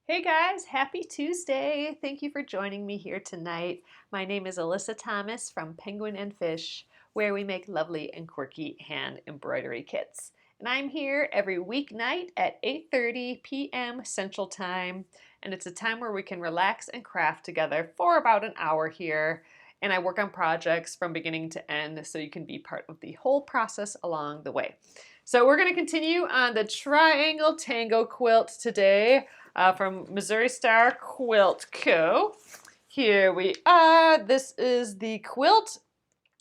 Hey guys, happy Tuesday. Thank you for joining me here tonight. My name is Alyssa Thomas from Penguin and Fish, where we make lovely and quirky hand embroidery kits. And I'm here every weeknight at 8:30 p.m. Central Time, and it's a time where we can relax and craft together for about an hour here. And I work on projects from beginning to end so you can be part of the whole process along the way. So we're going to continue on the Triangle Tango quilt today from Missouri Star Quilt Co. Here we are. This is the quilt.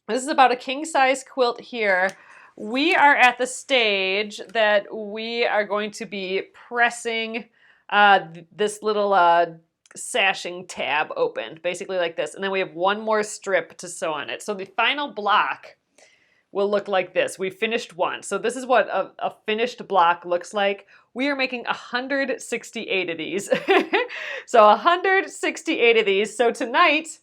This is about a king-size quilt here. We are at the stage that we are going to be pressing this little sashing tab open, basically like this. And then we have one more strip to sew on it. So the final block will look like this. We finished one. So this is what a finished block looks like. We are making 168 of these. So 168 of these. So tonight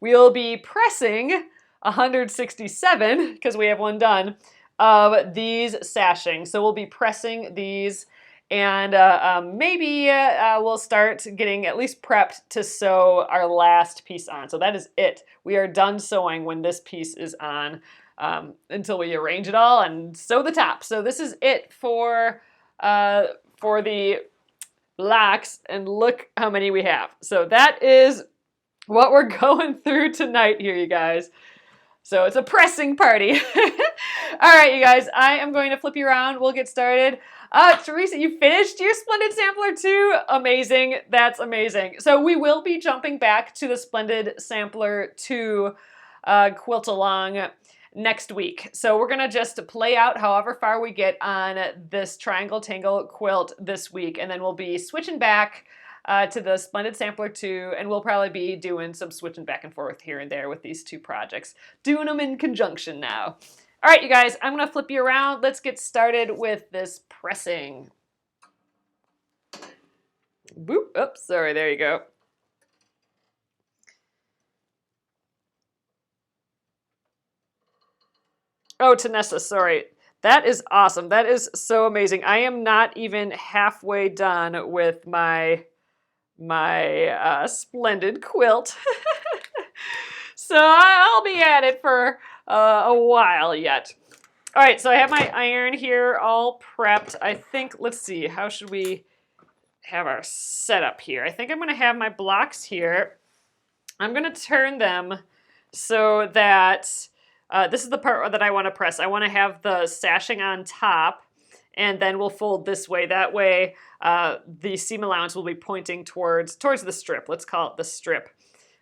we'll be pressing 167, because we have one done, of these sashing. So we'll be pressing these, and maybe we'll start getting at least prepped to sew our last piece on. So that is it. We are done sewing when this piece is on. Until we arrange it all and sew the top. So this is it for the blocks, and look how many we have. So that is what we're going through tonight here, you guys. So it's a pressing party. All right, you guys, I am going to flip you around. We'll get started. Teresa, you finished your Splendid Sampler too? Amazing. That's amazing. So we will be jumping back to the Splendid Sampler 2 quilt along next week. So we're gonna just play out however far we get on this Triangle Tangle quilt this week, and then we'll be switching back to the Splendid Sampler 2, and we'll probably be doing some switching back and forth here and there with these two projects, doing them in conjunction now. All right, you guys, I'm gonna flip you around. Let's get started with this pressing. Boop, oops, sorry, there you go. Oh, Tanessa, sorry. That is awesome. That is so amazing. I am not even halfway done with my splendid quilt. So I'll be at it for a while yet. All right, so I have my iron here all prepped. I think, let's see, how should we have our setup here? I think I'm going to have my blocks here. I'm going to turn them so that this is the part that I want to press. I want to have the sashing on top, and then we'll fold this way. That way, the seam allowance will be pointing towards the strip. Let's call it the strip.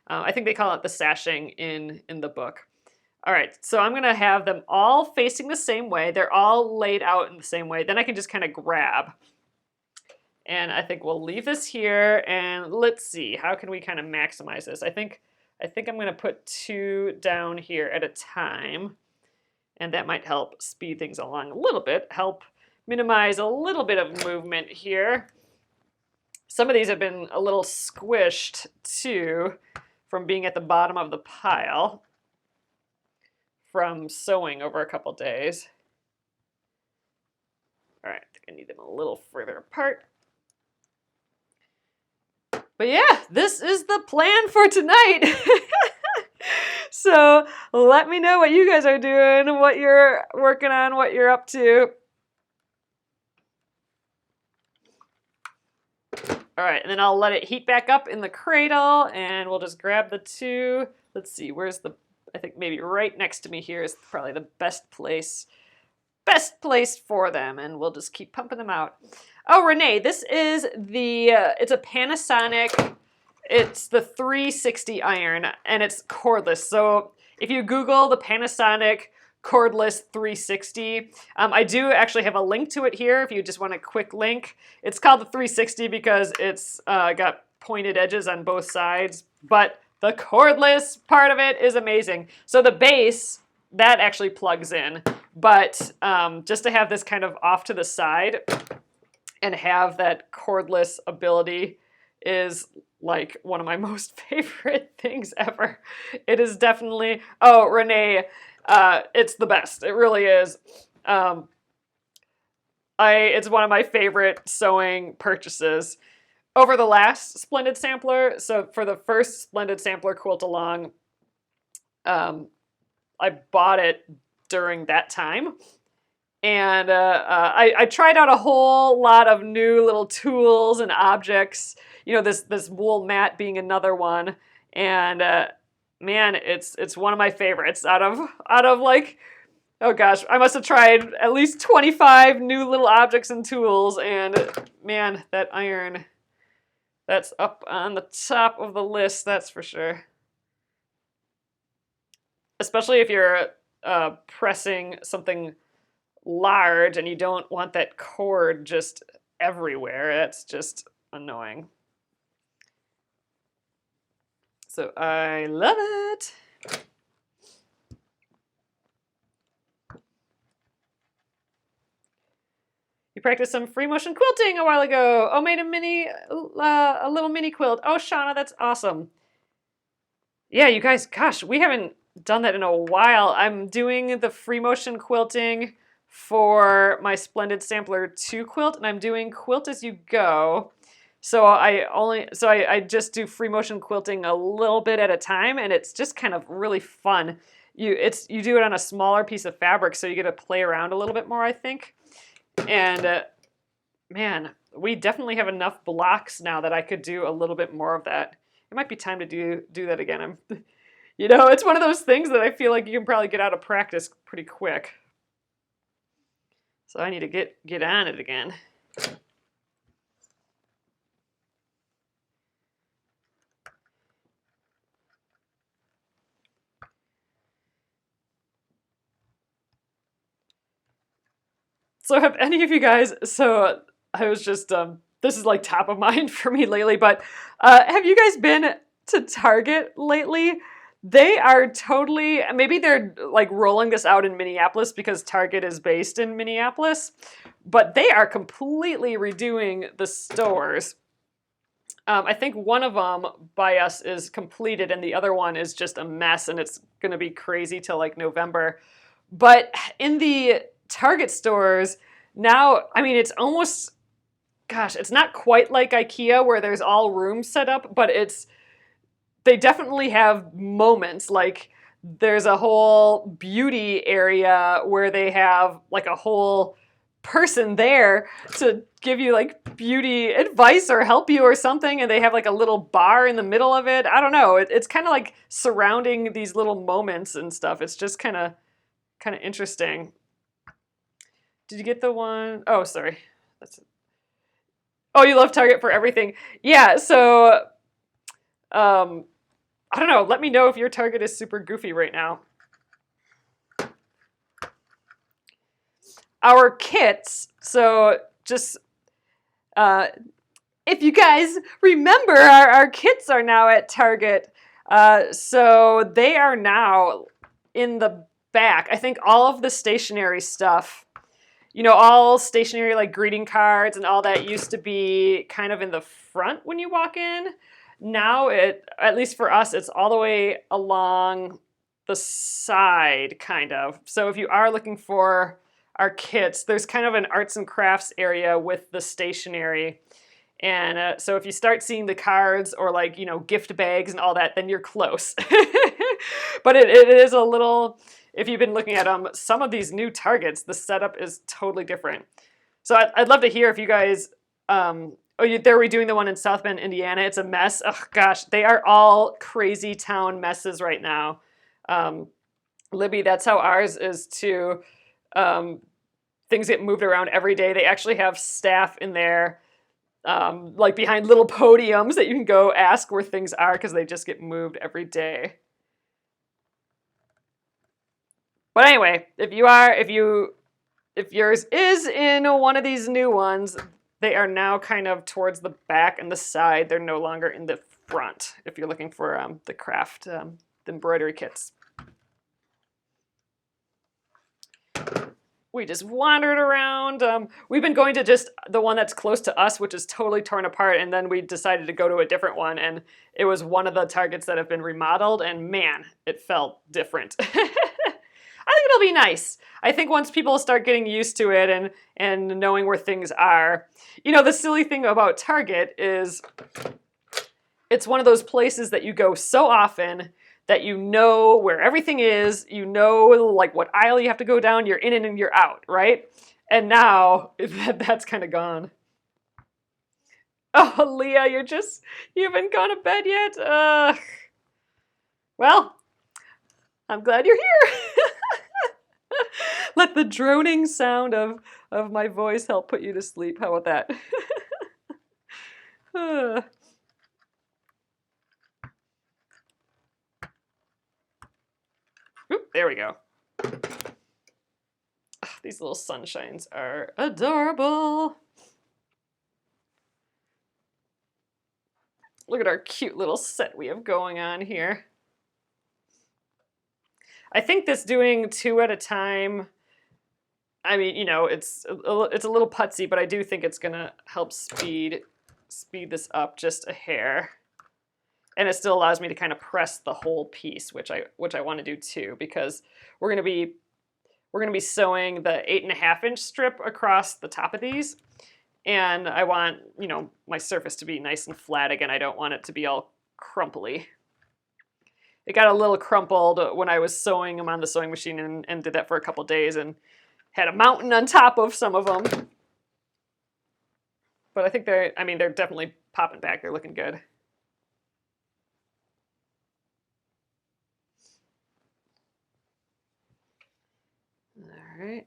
I think they call it the sashing in the book. All right, so I'm going to have them all facing the same way. They're all laid out in the same way. Then I can just kind of grab. And I think we'll leave this here, and let's see. How can we kind of maximize this? I think I'm going to put two down here at a time, and that might help speed things along a little bit, help minimize a little bit of movement here. Some of these have been a little squished too from being at the bottom of the pile from sewing over a couple days. All right, I think I need them a little further apart. But yeah, this is the plan for tonight. So let me know what you guys are doing, what you're working on, what you're up to. All right, and then I'll let it heat back up in the cradle, and we'll just grab the two. Let's see, where's the, I think maybe right next to me here is probably the best place for them, and we'll just keep pumping them out. Oh, Renee, this is the, it's a Panasonic, it's the 360 iron, and it's cordless. So if you Google the Panasonic cordless 360, I do actually have a link to it here if you just want a quick link. It's called the 360 because it's got pointed edges on both sides, but the cordless part of it is amazing. So the base, that actually plugs in, but just to have this kind of off to the side and have that cordless ability is like one of my most favorite things ever. It is definitely, oh, Renee, it's the best. It really is. It's one of my favorite sewing purchases. over the last Splendid Sampler. So for the first Splendid Sampler quilt along, I bought it during that time. And I tried out a whole lot of new little tools and objects. You know, this wool mat being another one. And man, it's one of my favorites out of like, oh gosh, I must have tried at least 25 new little objects and tools. And man, that iron, that's up on the top of the list, that's for sure. Especially if you're pressing something large and you don't want that cord just everywhere. That's just annoying. So I love it. You practiced some free motion quilting a while ago. Oh, made a little mini quilt. Oh, Shauna, that's awesome. Yeah, you guys, gosh, we haven't done that in a while. I'm doing the free motion quilting for my Splendid Sampler 2 quilt, and I'm doing Quilt As You Go. So I just do free motion quilting a little bit at a time, and it's just kind of really fun. You do it on a smaller piece of fabric, so you get to play around a little bit more, I think. And man, we definitely have enough blocks now that I could do a little bit more of that. It might be time to do that again. You know, it's one of those things that I feel like you can probably get out of practice pretty quick. So I need to get on it again. So have any of you guys, so I was just, this is like top of mind for me lately, but have you guys been to Target lately? They are totally, maybe they're like rolling this out in Minneapolis because Target is based in Minneapolis, but they are completely redoing the stores. I think one of them by us is completed and the other one is just a mess and it's going to be crazy till like November. But in the Target stores now, I mean, it's almost, gosh, it's not quite like IKEA where there's all rooms set up, but they definitely have moments. Like there's a whole beauty area where they have like a whole person there to give you like beauty advice or help you or something, and they have like a little bar in the middle of it. I don't know. It's kind of like surrounding these little moments and stuff. It's just kind of interesting. Did you get the one? Oh, sorry. That's it. Oh, you love Target for everything. Yeah, so I don't know. Let me know if your Target is super goofy right now. Our kits, so just if you guys remember, our kits are now at Target. So they are now in the back. I think all of the stationery stuff, you know, all stationery like greeting cards and all that used to be kind of in the front when you walk in. Now at least for us, it's all the way along the side, kind of. So if you are looking for our kits, there's kind of an arts and crafts area with the stationery. And so if you start seeing the cards or like, you know, gift bags and all that, then you're close. But it is a little, if you've been looking at some of these new Targets, the setup is totally different. So I'd love to hear if you guys, they're redoing the one in South Bend, Indiana. It's a mess. Oh gosh, they are all crazy town messes right now. Libby, that's how ours is too. Things get moved around every day. They actually have staff in there, like behind little podiums that you can go ask where things are because they just get moved every day. But anyway, if yours is in one of these new ones, they are now kind of towards the back and the side. They're no longer in the front if you're looking for the craft, the embroidery kits. We just wandered around. We've been going to just the one that's close to us, which is totally torn apart, and then we decided to go to a different one, and it was one of the Targets that have been remodeled, and man, it felt different. I think it'll be nice. I think once people start getting used to it and knowing where things are. You know, the silly thing about Target is it's one of those places that you go so often that you know where everything is, you know like what aisle you have to go down, you're in and you're out, right? And now that's kind of gone. Oh, Leah, you haven't gone to bed yet? Well, I'm glad you're here. Let the droning sound of my voice help put you to sleep. How about that? Oop, there we go. Oh, these little sunshines are adorable. Look at our cute little set we have going on here. I think this doing 2 at a time, I mean, you know, it's a little putsy, but I do think it's gonna help speed this up just a hair. And it still allows me to kind of press the whole piece, which I want to do too, because we're gonna be sewing the 8.5-inch strip across the top of these. And I want, you know, my surface to be nice and flat again. I don't want it to be all crumply. It got a little crumpled when I was sewing them on the sewing machine and did that for a couple days and had a mountain on top of some of them. But I think they're definitely popping back. They're looking good. All right.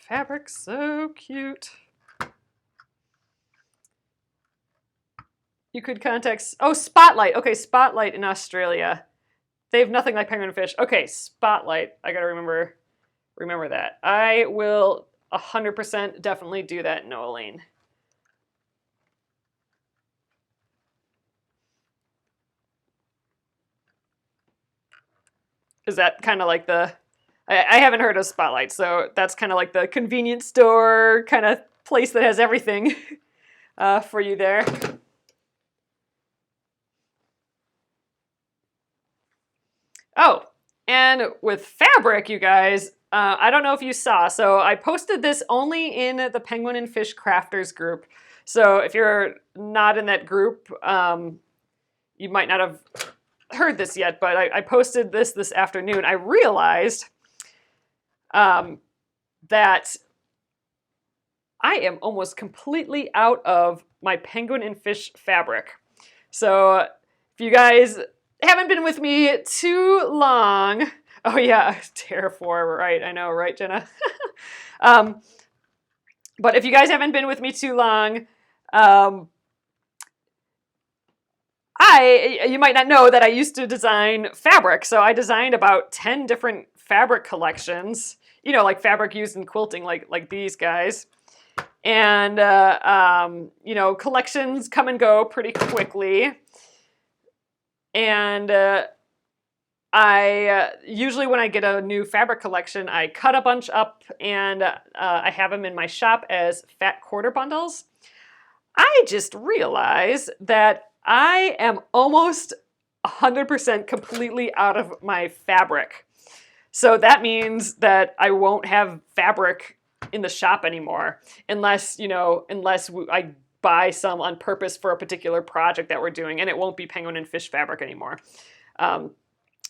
Fabric's so cute. You could contact, oh, Spotlight. Okay, Spotlight in Australia. They have nothing like Penguin and Fish. Okay, Spotlight. I gotta remember that. I will 100% definitely do that, Noeline. Is that kind of like the, I haven't heard of Spotlight, so that's kind of like the convenience store kind of place that has everything for you there. Oh, and with fabric, you guys, I don't know if you saw, so I posted this only in the Penguin and Fish Crafters group. So if you're not in that group, you might not have heard this yet, but I posted this afternoon. I realized that I am almost completely out of my Penguin and Fish fabric. So if you guys haven't been with me too long, oh yeah, Terra 4, right? I know, right, Jenna? But if you guys haven't been with me too long, you might not know that I used to design fabric. So I designed about 10 different fabric collections, you know, like fabric used in quilting, like these guys. And, you know, collections come and go pretty quickly. And I usually when I get a new fabric collection, I cut a bunch up and I have them in my shop as fat quarter bundles. I just realized that I am almost 100% completely out of my fabric. So that means that I won't have fabric in the shop anymore unless I buy some on purpose for a particular project that we're doing, and it won't be Penguin and Fish fabric anymore.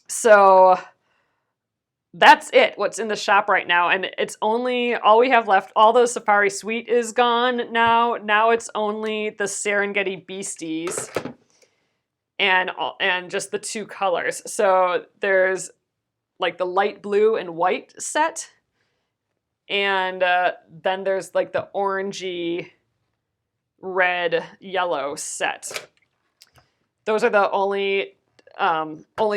So that's it, what's in the shop right now. And it's only, all we have left, all the Safari Suite is gone now. Now it's only the Serengeti Beasties and just the 2 colors. So there's like the light blue and white set. And then there's like the orangey red yellow set. Those are the only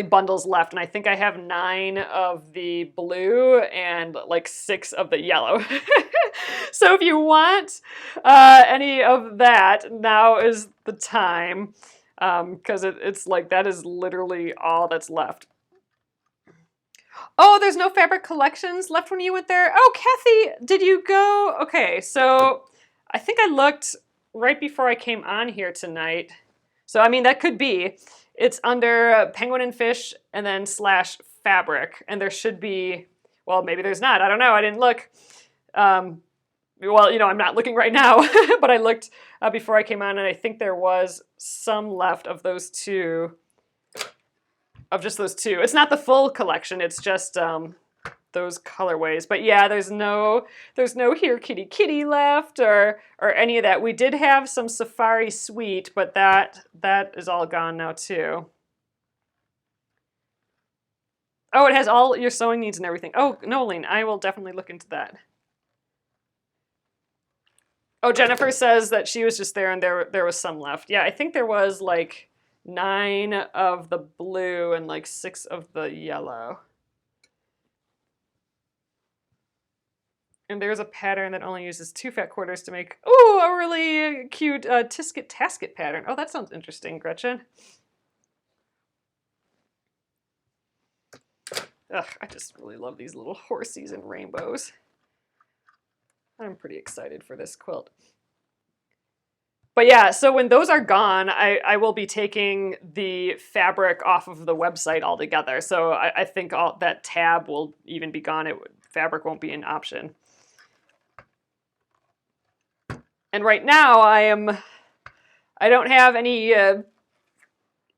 bundles left, and I think I have 9 of the blue and like 6 of the yellow. So if you want any of that, now is the time, because it's like that is literally all that's left. Oh, there's no fabric collections left when you went there? Oh, Kathy, did you go? Okay, so I think I looked right before I came on here tonight. So, I mean, that could be. It's under Penguin and Fish and then / fabric. And there should be, well, maybe there's not. I don't know. I didn't look. Well, you know, I'm not looking right now, but I looked before I came on, and I think there was some left of those two, of just those two. It's not the full collection. It's just those colorways. But yeah, there's no Here Kitty Kitty left or any of that. We did have some Safari Sweet, but that is all gone now too. Oh, it has all your sewing needs and everything. Oh, Nolene, I will definitely look into that. Oh, Jennifer says that she was just there and there was some left. Yeah, I think there was like 9 of the blue and like 6 of the yellow. And there's a pattern that only uses 2 fat quarters to make, ooh, a really cute tisket tasket pattern. Oh, that sounds interesting, Gretchen. Ugh, I just really love these little horsies and rainbows. I'm pretty excited for this quilt. But yeah, so when those are gone, I will be taking the fabric off of the website altogether. So I think all that tab will even be gone. Fabric won't be an option. And right now I don't have any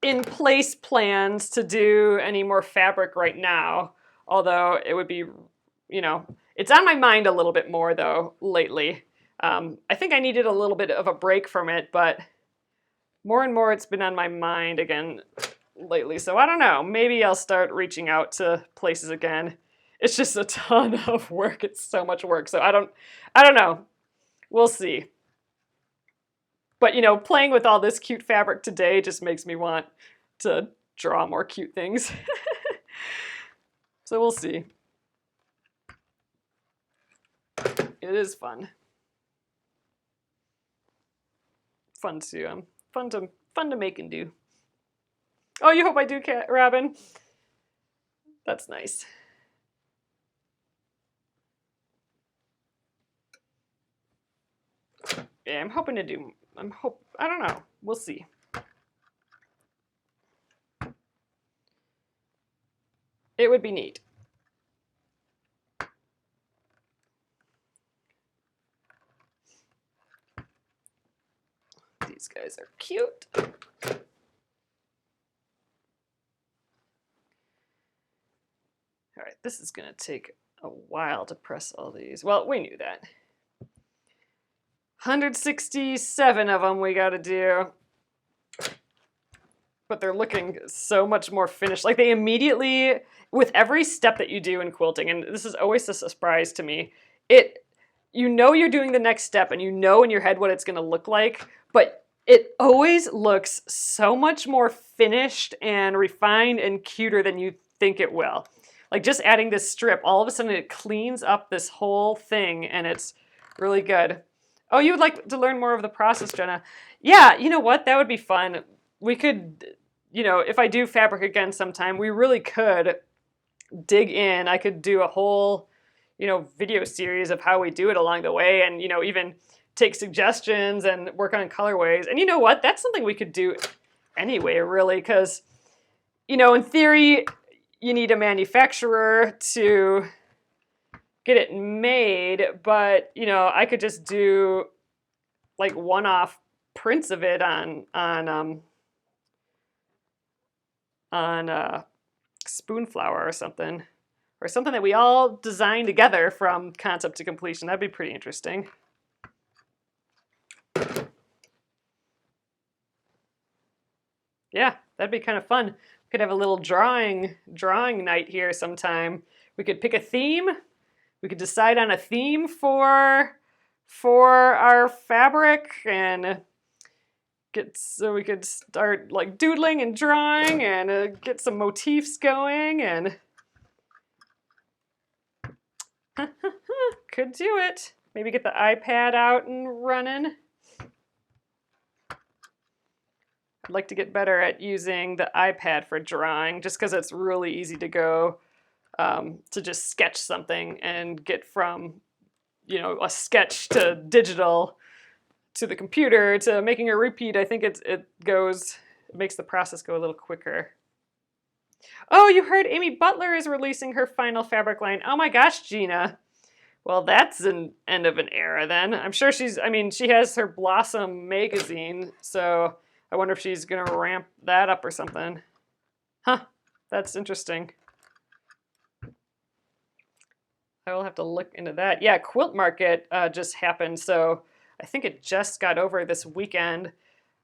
in place plans to do any more fabric right now. Although it would be, you know, it's on my mind a little bit more though lately. I think I needed a little bit of a break from it, but more and more it's been on my mind again lately. So I don't know, maybe I'll start reaching out to places again. It's just a ton of work. It's so much work. So I don't know. We'll see. But you know, playing with all this cute fabric today just makes me want to draw more cute things. So we'll see. It is fun. Fun to make and do. Oh, you hope I do, Cat Robin. That's nice. Yeah, I'm hoping to do. I don't know. We'll see. It would be neat. These guys are cute. All right, this is gonna take a while to press all these. Well, we knew that. 167 of them we gotta do. But they're looking so much more finished. Like they immediately, with every step that you do in quilting, and this is always a surprise to me, you know you're doing the next step and you know in your head what it's gonna look like, but it always looks so much more finished and refined and cuter than you think it will. Like just adding this strip, all of a sudden it cleans up this whole thing and it's really good. Oh, you would like to learn more of the process, Jenna? Yeah, you know what? That would be fun. We could, you know, if I do fabric again sometime, we really could dig in. I could do a whole, you know, video series of how we do it along the way and, you know, even take suggestions and work on colorways. And you know what? That's something we could do anyway, really, because, you know, in theory, you need a manufacturer to get it made, but, you know, I could just do like one-off prints of it on Spoonflower or something that we all design together from concept to completion. That'd be pretty interesting. Yeah, that'd be kind of fun. We could have a little drawing night here sometime. We could pick a theme. We could decide on a theme for our fabric and so we could start like doodling and drawing and get some motifs going and could do it. Maybe get the iPad out and running. I'd like to get better at using the iPad for drawing just because it's really easy to go to just sketch something and get from, you know, a sketch to digital to the computer to making a repeat, I think it makes the process go a little quicker. Oh, you heard Amy Butler is releasing her final fabric line. Oh my gosh, Gina. Well, that's an end of an era then. I'm sure she has her Blossom magazine, so I wonder if she's going to ramp that up or something. Huh, that's interesting. I will have to look into that. Yeah, Quilt Market just happened, so I think it just got over this weekend.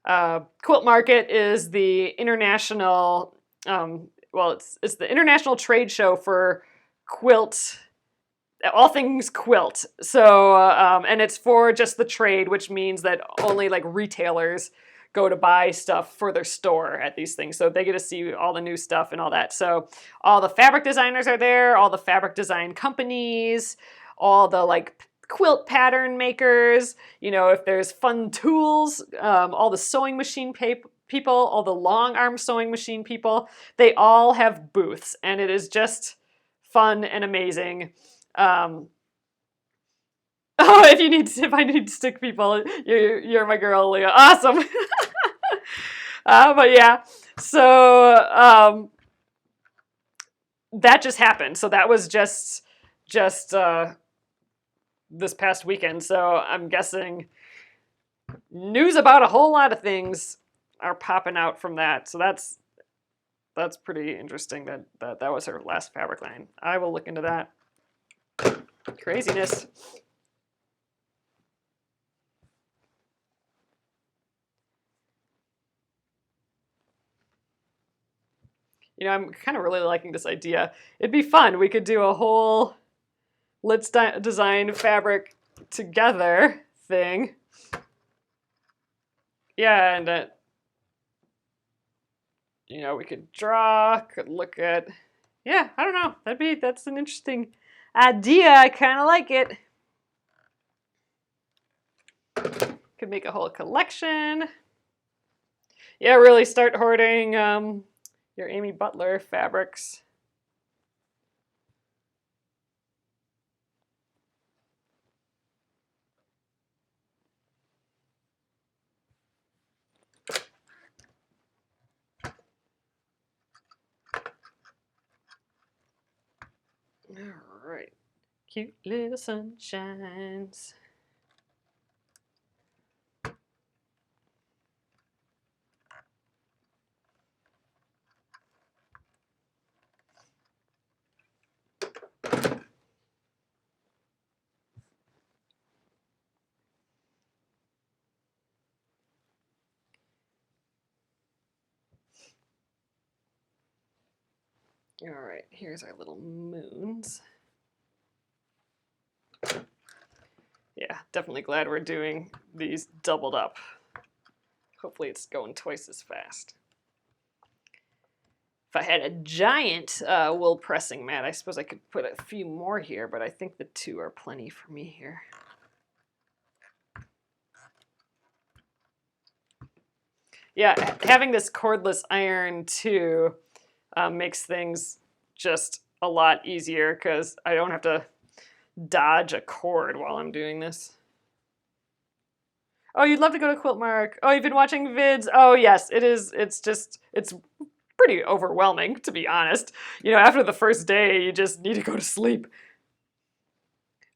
Quilt Market is the international, it's the international trade show for quilt, all things quilt. So, and it's for just the trade, which means that only like retailers go to buy stuff for their store at these things. So they get to see all the new stuff and all that. So all the fabric designers are there, all the fabric design companies, all the like quilt pattern makers, if there's fun tools, all the sewing machine people, all the long arm sewing machine people, they all have booths, and it is just fun and amazing. If I need stick people, you're my girl, Leah. Awesome. But yeah, so that just happened. So that was just this past weekend. So I'm guessing news about a whole lot of things are popping out from that. So that's pretty interesting that was her last fabric line. I will look into that. Craziness. I'm kind of really liking this idea. It'd be fun. We could do a whole let's design fabric together thing. Yeah, and we could draw, could look at, yeah, I don't know. That's an interesting idea. I kind of like it. Could make a whole collection. Yeah, really start hoarding your Amy Butler fabrics. All right, cute little sunshines. All right, here's our little moons. Yeah, definitely glad we're doing these doubled up. Hopefully it's going twice as fast. If I had a giant wool pressing mat, I suppose I could put a few more here, but I think the 2 are plenty for me here. Yeah, having this cordless iron too makes things just a lot easier because I don't have to dodge a cord while I'm doing this. Oh, you'd love to go to Quilt Mark. Oh, you've been watching vids. Oh, yes, it is. It's pretty overwhelming, to be honest. After the first day, you just need to go to sleep.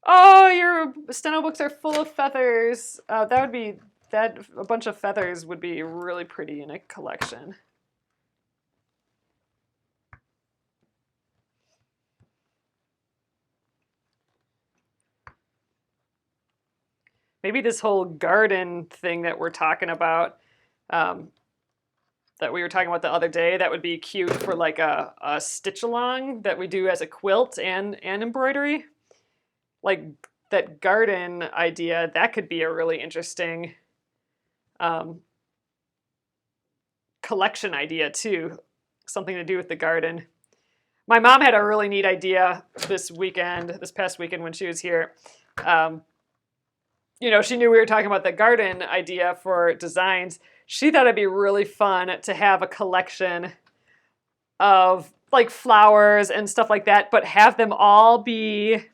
Oh, your steno books are full of feathers. A bunch of feathers would be really pretty in a collection. Maybe this whole garden thing that we're talking about, that we were talking about the other day, that would be cute for like a stitch along that we do as a quilt and embroidery. Like that garden idea, that could be a really interesting collection idea too. Something to do with the garden. My mom had a really neat idea this past weekend when she was here. She knew we were talking about the garden idea for designs. She thought it'd be really fun to have a collection of like flowers and stuff like that, but have them all be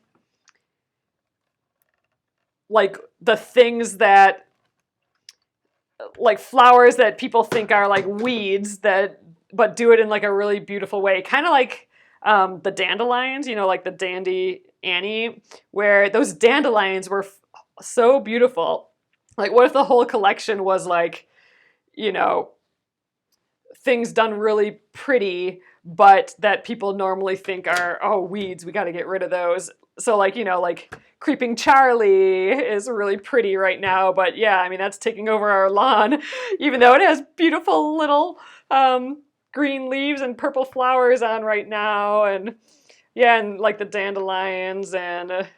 like the things that like flowers that people think are like weeds but do it in like a really beautiful way. Kind of like the dandelions, like the Dandy Annie, where those dandelions were so beautiful. Like, what if the whole collection was like, things done really pretty, but that people normally think are, oh, weeds, we got to get rid of those. So like, like Creeping Charlie is really pretty right now, but yeah, I mean, that's taking over our lawn, even though it has beautiful little green leaves and purple flowers on right now. And yeah, and like the dandelions and,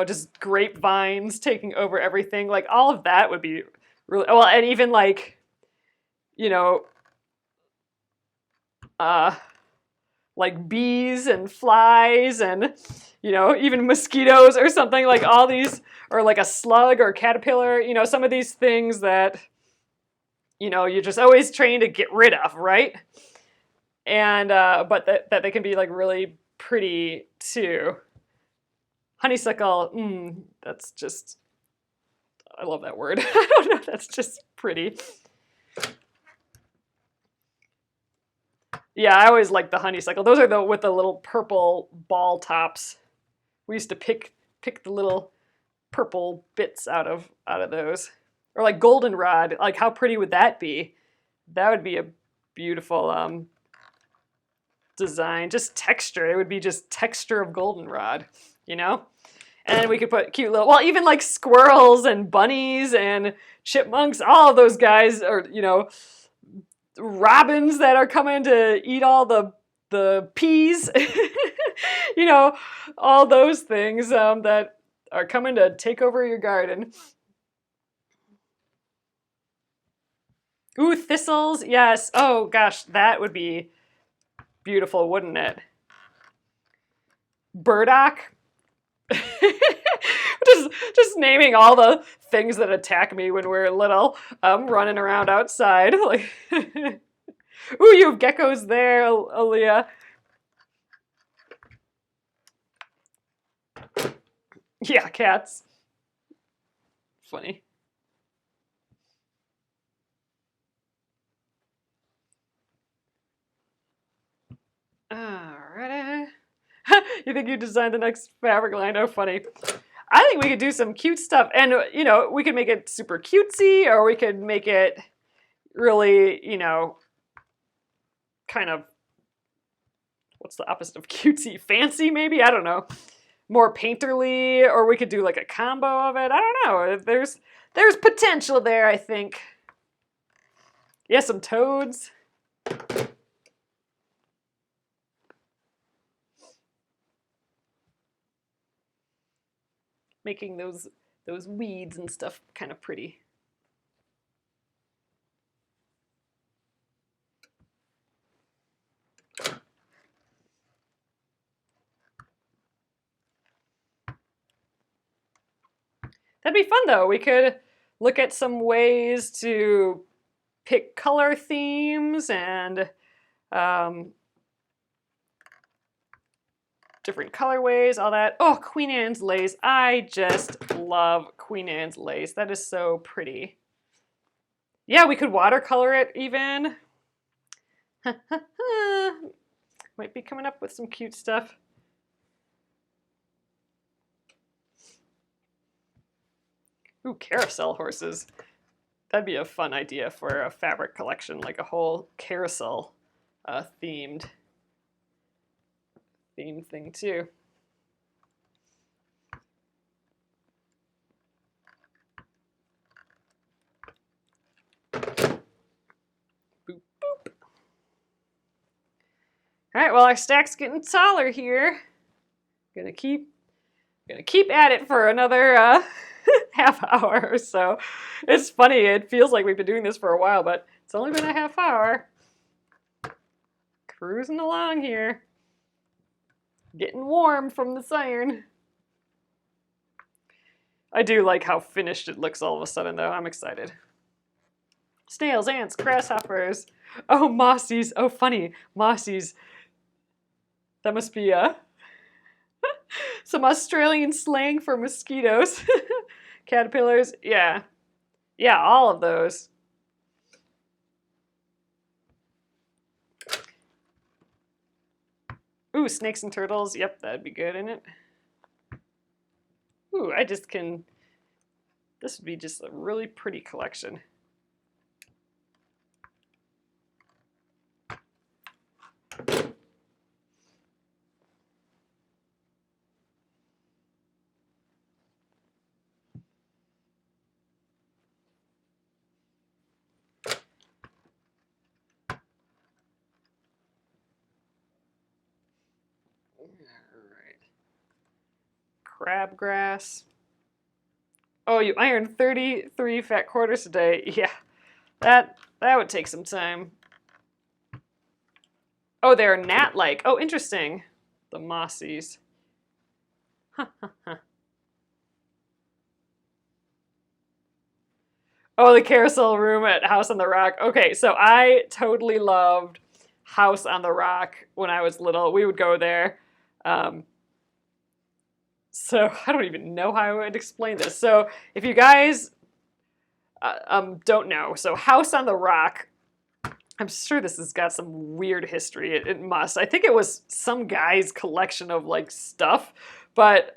just grapevines taking over everything. Like all of that would be really, well, and even like, like bees and flies and, even mosquitoes or something, like all these, or like a slug or caterpillar, some of these things that, you're just always trained to get rid of, right? And, but that they can be like really pretty too. Honeysuckle, that's just, I love that word. I don't know, that's just pretty. Yeah, I always like the honeysuckle. Those are the with the little purple ball tops. We used to pick the little purple bits out of those. Or like goldenrod. Like how pretty would that be? That would be a beautiful design. Just texture. It would be just texture of goldenrod, And then we could put cute little, well, even like squirrels and bunnies and chipmunks, all of those guys are, robins that are coming to eat all the peas, all those things that are coming to take over your garden. Ooh, thistles, yes. Oh gosh, that would be beautiful, wouldn't it? Burdock. just naming all the things that attack me when we're little, running around outside. Like, ooh, you have geckos there, Aaliyah. Yeah, cats. Funny. Alrighty. You think you designed the next fabric line? Oh, funny. I think we could do some cute stuff. And, we could make it super cutesy, or we could make it really, kind of, what's the opposite of cutesy? Fancy, maybe? I don't know. More painterly, or we could do like a combo of it. I don't know. There's potential there, I think. Yeah, some toads. Making those weeds and stuff kind of pretty. That'd be fun though. We could look at some ways to pick color themes and different colorways, all that. Oh, Queen Anne's lace. I just love Queen Anne's lace. That is so pretty. Yeah, we could watercolor it even. Might be coming up with some cute stuff. Ooh, carousel horses. That'd be a fun idea for a fabric collection, like a whole carousel theme thing too. Boop, boop. All right, well, our stack's getting taller here. Gonna keep at it for another half hour or so. It's funny, it feels like we've been doing this for a while, but it's only been a half hour. Cruising along here. Getting warm from this iron. I do like how finished it looks all of a sudden, though. I'm excited. Snails, ants, grasshoppers. Oh, mossies. Oh, funny. Mossies. That must be some Australian slang for mosquitoes. Caterpillars. Yeah. Yeah, all of those. Ooh, snakes and turtles. Yep, that'd be good in it. Ooh, I just can... This would be just a really pretty collection. Alright. Crabgrass. Oh, you ironed 33 fat quarters a day. Yeah, that would take some time. Oh, they're gnat-like. Oh, interesting. The mossies. Oh, the carousel room at House on the Rock. Okay, so I totally loved House on the Rock when I was little. We would go there. So I don't even know how I would explain this. So if you guys don't know, so House on the Rock, I'm sure this has got some weird history. It must. I think it was some guy's collection of like stuff, but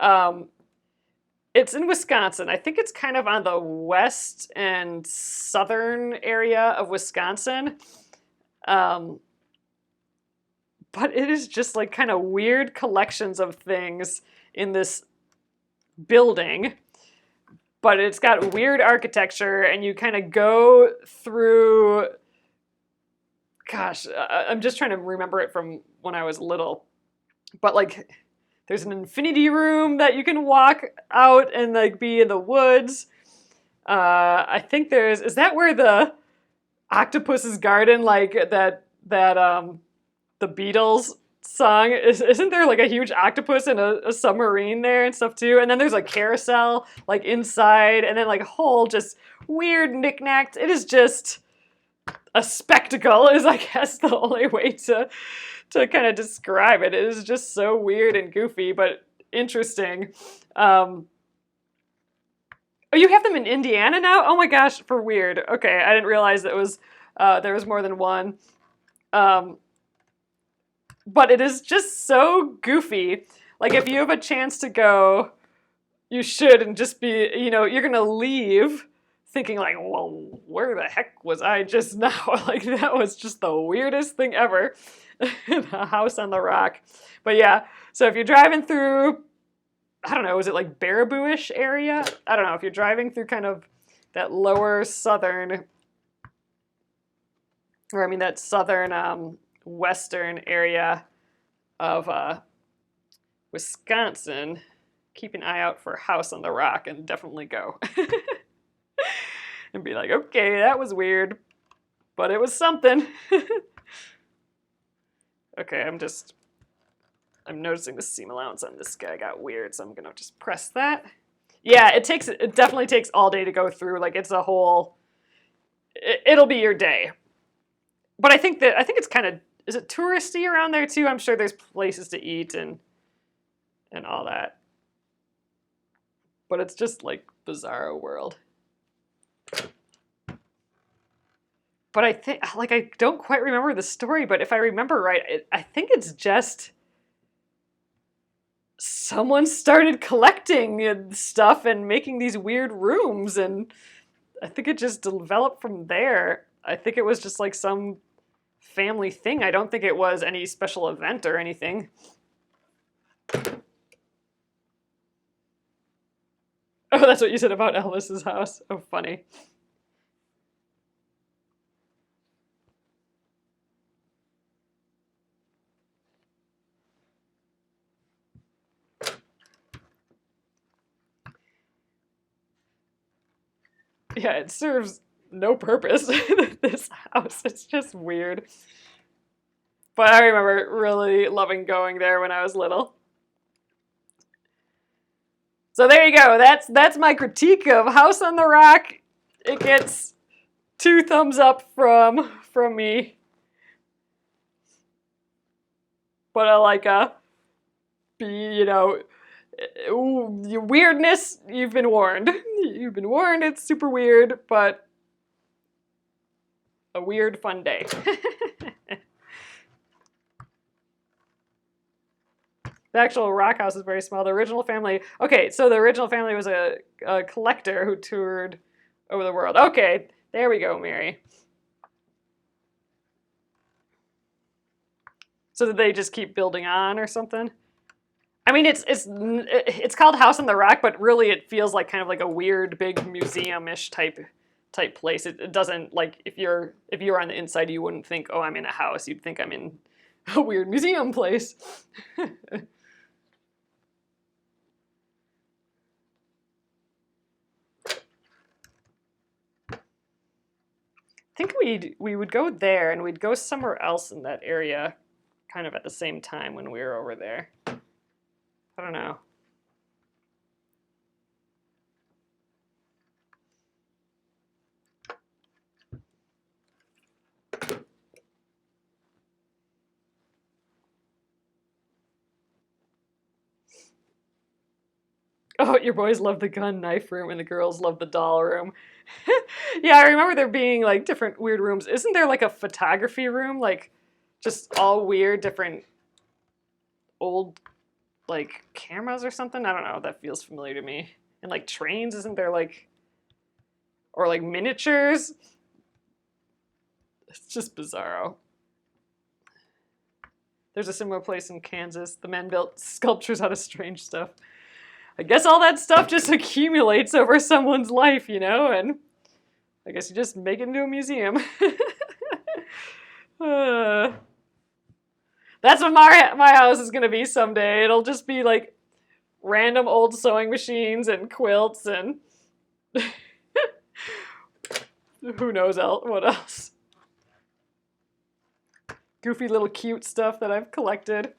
it's in Wisconsin. I think it's kind of on the west and southern area of Wisconsin. But it is just like kind of weird collections of things in this building. But it's got weird architecture, and you kind of go through... Gosh, I'm just trying to remember it from when I was little. But like... There's an infinity room that you can walk out and like be in the woods. I think there's... Is that where the Octopus's Garden, like that the Beatles song? Isn't there like a huge octopus in a submarine there and stuff too? And then there's a carousel like inside, and then like a whole just weird knickknacks. It is just a spectacle, is I guess the only way to kind of describe it. It is just so weird and goofy, but interesting. Oh, you have them in Indiana now? Oh my gosh, for weird. Okay, I didn't realize that was there was more than one. But it is just so goofy. Like, if you have a chance to go, you should, and just be, you're gonna leave thinking like, well, where the heck was I just now? Like, that was just the weirdest thing ever. The House on the Rock. But yeah, so if you're driving through, I don't know, is it like Baraboo-ish area? I don't know, if you're driving through kind of that lower southern, or I mean that southern western area of Wisconsin, keep an eye out for House on the Rock and definitely go. And be like, okay, that was weird, but it was something. Okay, I'm noticing the seam allowance on this guy got weird, so I'm gonna just press that. Yeah, it definitely takes all day to go through. Like, it's a whole, it'll be your day. But I think it's kind of, is it touristy around there too? I'm sure there's places to eat and all that. But it's just like bizarro world. But I think, like, I don't quite remember the story, but if I remember right, I think it's just someone started collecting stuff and making these weird rooms, and I think it just developed from there. I think it was just like some family thing. I don't think it was any special event or anything. Oh, that's what you said about Elvis's house. Oh, funny. Yeah, it serves no purpose, this house. It's just weird. But I remember really loving going there when I was little. So there you go. That's my critique of House on the Rock. It gets 2 thumbs up from me. But I like weirdness, you've been warned. You've been warned, it's super weird, but a weird, fun day. The actual rock house is very small. The original family. Okay, so the original family was a collector who toured over the world. Okay, there we go, Mary. So did they just keep building on or something? I mean, it's called House on the Rock, but really it feels like kind of like a weird, big museum-ish type place. It doesn't, like, if you're on the inside, you wouldn't think, oh, I'm in a house. You'd think I'm in a weird museum place. I think we would go there and we'd go somewhere else in that area kind of at the same time when we were over there. I don't know. Oh, your boys love the gun knife room and the girls love the doll room. Yeah, I remember there being like different weird rooms. Isn't there like a photography room? Like just all weird, different old like cameras or something? I don't know. That feels familiar to me. And like trains, isn't there like, or like miniatures? It's just bizarro. There's a similar place in Kansas. The men built sculptures out of strange stuff. I guess all that stuff just accumulates over someone's life, you know, and I guess you just make it into a museum. That's what my house is going to be someday. It'll just be like random old sewing machines and quilts and who knows what else. Goofy little cute stuff that I've collected.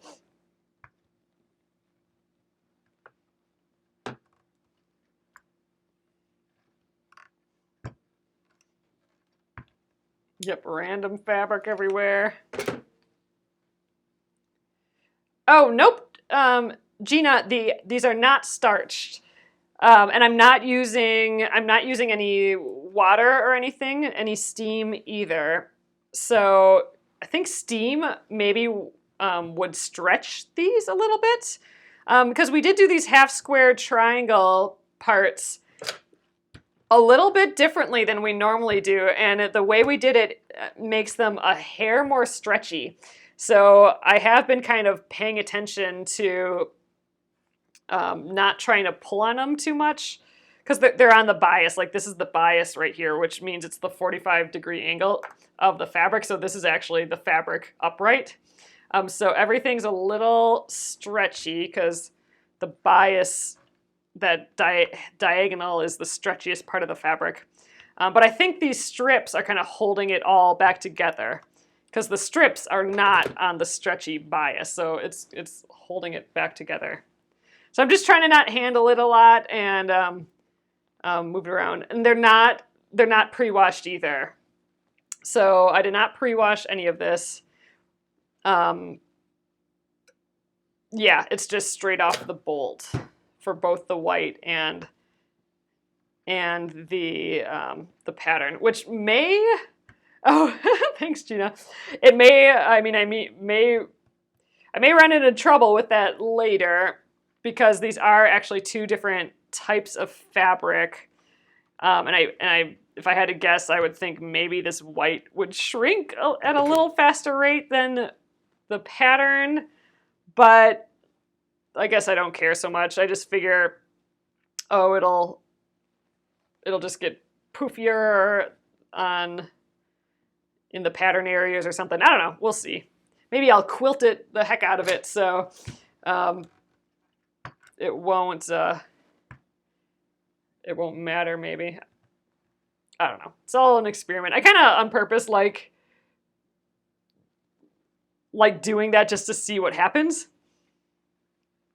Yep, random fabric everywhere. Oh, nope. Gina, these are not starched. And I'm not using any water or anything, any steam either. So I think steam maybe would stretch these a little bit. Because we did do these half square triangle parts a little bit differently than we normally do, and the way we did it makes them a hair more stretchy. So I have been kind of paying attention to not trying to pull on them too much, because they're on the bias. Like this is the bias right here, which means it's the 45-degree angle of the fabric. So this is actually the fabric upright. So everything's a little stretchy because the bias, that diagonal, is the stretchiest part of the fabric. But I think these strips are kind of holding it all back together because the strips are not on the stretchy bias, so it's holding it back together. So I'm just trying to not handle it a lot and move it around. And they're not pre-washed either. So I did not pre-wash any of this. Yeah, it's just straight off the bolt for both the white and the pattern, which may, oh, thanks, Gina. It may, I may run into trouble with that later because these are actually two different types of fabric. And if I had to guess, I would think maybe this white would shrink at a little faster rate than the pattern, but I guess I don't care so much. I just figure, oh, it'll just get poofier in the pattern areas or something. I don't know. We'll see. Maybe I'll quilt it the heck out of it so it won't matter. Maybe. I don't know. It's all an experiment. I kind of on purpose like doing that just to see what happens.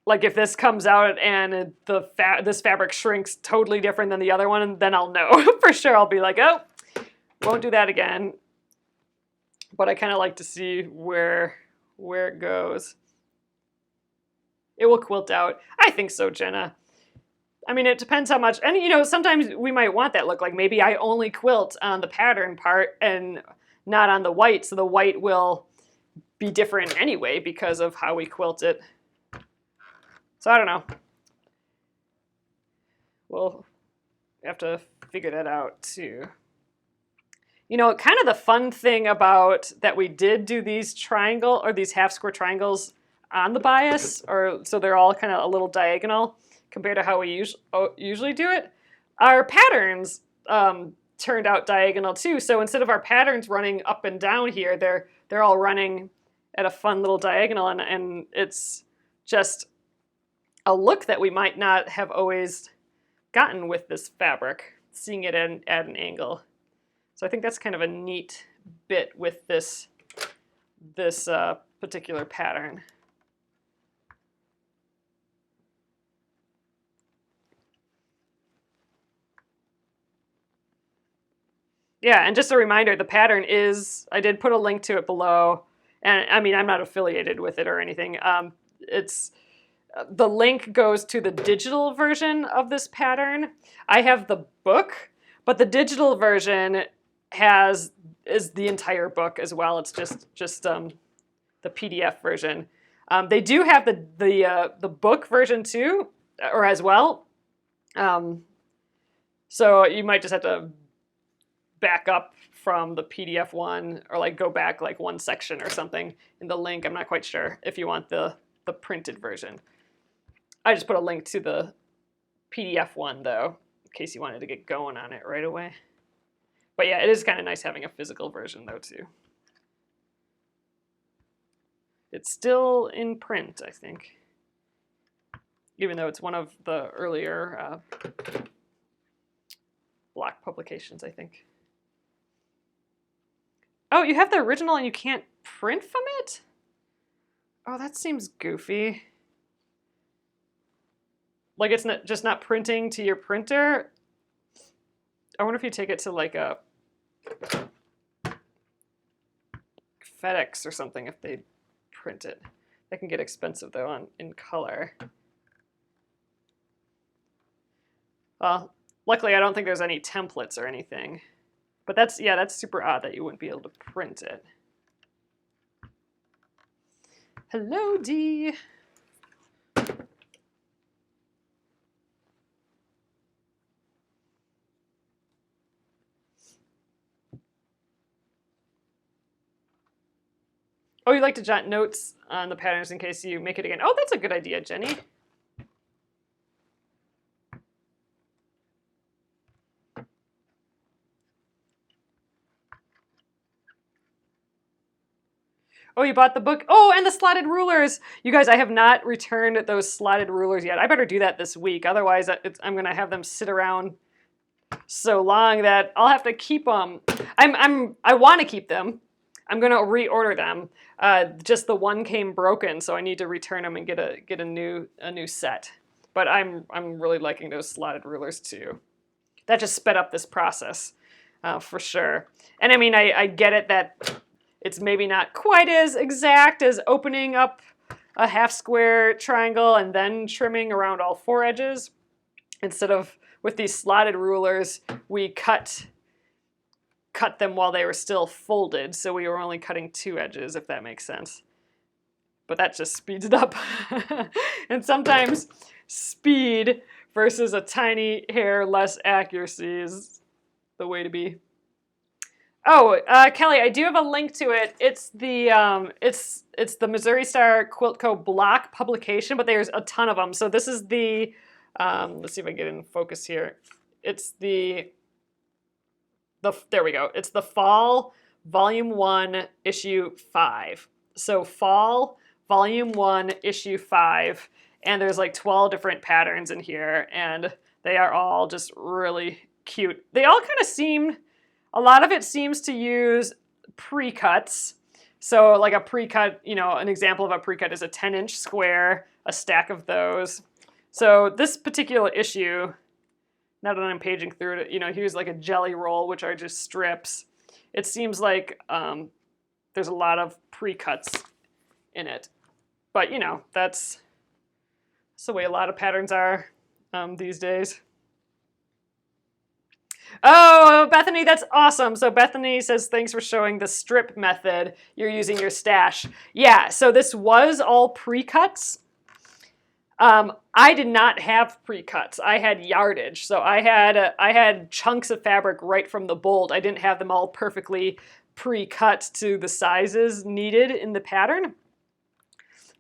Like if this comes out and this fabric shrinks totally different than the other one, and then I'll know for sure. I'll be like, oh, won't do that again. But I kind of like to see where it goes. It will quilt out. I think so, Jenna. I mean, it depends how much, and you know, sometimes we might want that look. Like maybe I only quilt on the pattern part and not on the white, so the white will be different anyway because of how we quilt it. So I don't know. We'll have to figure that out too. You know, kind of the fun thing about that we did do these triangle or these half square triangles on the bias, or so they're all kind of a little diagonal compared to how we usually do it. Our patterns turned out diagonal too. So instead of our patterns running up and down here, they're all running at a fun little diagonal, and it's just a look that we might not have always gotten with this fabric, seeing it at an angle. So I think that's kind of a neat bit with this particular pattern. Yeah, and just a reminder, the pattern is, I did put a link to it below, and I mean, I'm not affiliated with it or anything. The link goes to the digital version of this pattern. I have the book, but the digital version is the entire book as well. It's just the PDF version. They do have the book version too, or as well. So you might just have to back up from the PDF one, or like go back like one section or something in the link. I'm not quite sure if you want the printed version. I just put a link to the PDF one though, in case you wanted to get going on it right away. But yeah, it is kind of nice having a physical version though too. It's still in print, I think, even though it's one of the earlier block publications, I think. Oh, you have the original and you can't print from it? Oh, that seems goofy. Like it's just not printing to your printer? I wonder if you take it to like a FedEx or something if they print it. That can get expensive though in color. Well, luckily I don't think there's any templates or anything. But that's super odd that you wouldn't be able to print it. Hello, Dee. Oh, you like to jot notes on the patterns in case you make it again. Oh, that's a good idea, Jenny. Oh, you bought the book? Oh, and the slotted rulers. You guys, I have not returned those slotted rulers yet. I better do that this week. Otherwise, I'm going to have them sit around so long that I'll have to keep them. I want to keep them. I'm going to reorder them. Just the one came broken, so I need to return them and get a new set. But I'm really liking those slotted rulers too. That just sped up this process for sure. And I mean, I get it that it's maybe not quite as exact as opening up a half square triangle and then trimming around all four edges. Instead of with these slotted rulers, we cut them while they were still folded, so we were only cutting two edges, if that makes sense. But that just speeds it up. And sometimes speed versus a tiny hair less accuracy is the way to be. Oh, Kelly, I do have a link to it. It's the Missouri Star Quilt Co. block publication, but there's a ton of them. So this is the, let's see if I can get in focus here. It's there we go. It's the Fall Volume 1, Issue 5. So Fall Volume 1, Issue 5. And there's like 12 different patterns in here, and they are all just really cute. They all kind of seem... A lot of it seems to use pre-cuts. So like a pre-cut, an example of a pre-cut is a 10-inch square, a stack of those. So this particular issue, now that I'm paging through it, here's like a jelly roll, which are just strips. It seems like there's a lot of pre-cuts in it. But, that's the way a lot of patterns are these days. Oh, Bethany, that's awesome. So Bethany says, thanks for showing the strip method you're using your stash. Yeah, so this was all pre-cuts. I did not have pre-cuts. I had yardage, so I had chunks of fabric right from the bolt. I didn't have them all perfectly pre-cut to the sizes needed in the pattern.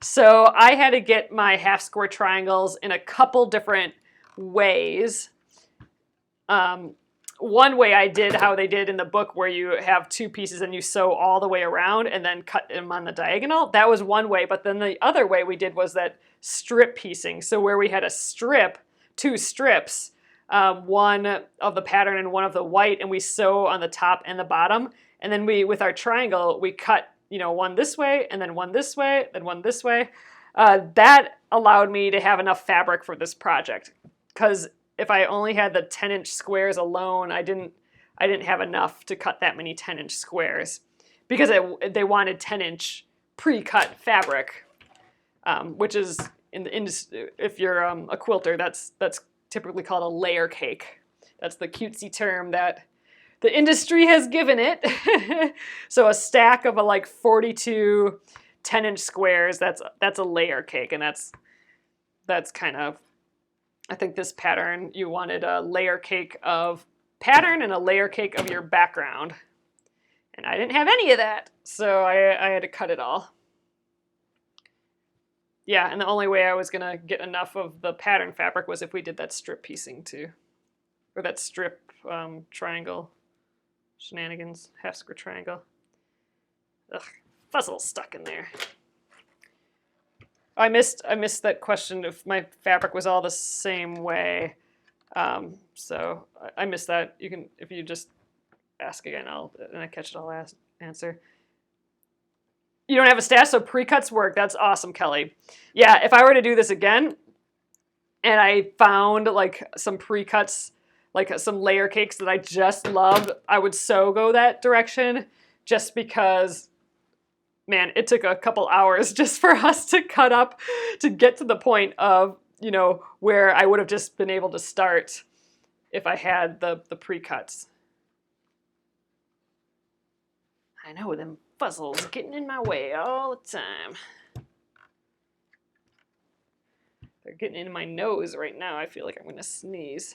So I had to get my half square triangles in a couple different ways. One way I did how they did in the book, where you have two pieces and you sew all the way around and then cut them on the diagonal. That was one way, but then the other way we did was that strip piecing. So where we had a strip, two strips, one of the pattern and one of the white, and we sew on the top and the bottom. And then we, with our triangle, we cut, one this way and then one this way, then one this way. That allowed me to have enough fabric for this project, because if I only had the 10-inch squares alone, I didn't have enough to cut that many 10-inch squares, because they wanted 10-inch pre-cut fabric, which is in the industry. If you're a quilter, that's typically called a layer cake. That's the cutesy term that the industry has given it. So a stack of like 42 10-inch squares, that's a layer cake, and that's kind of. I think this pattern, you wanted a layer cake of pattern and a layer cake of your background. And I didn't have any of that, so I had to cut it all. Yeah, and the only way I was going to get enough of the pattern fabric was if we did that strip piecing too. Or that strip triangle shenanigans, half square triangle. Ugh, fuzzle stuck in there. I missed that question if my fabric was all the same way. So I missed that. You can, if you just ask again, and I catch it, I'll answer. You don't have a stash, so pre-cuts work. That's awesome, Kelly. Yeah, if I were to do this again, and I found like some pre-cuts, like some layer cakes that I just loved, I would so go that direction, just because, man, it took a couple hours just for us to cut up to get to the point of, where I would have just been able to start if I had the pre-cuts. I know, them fuzzles getting in my way all the time. They're getting in my nose right now. I feel like I'm going to sneeze.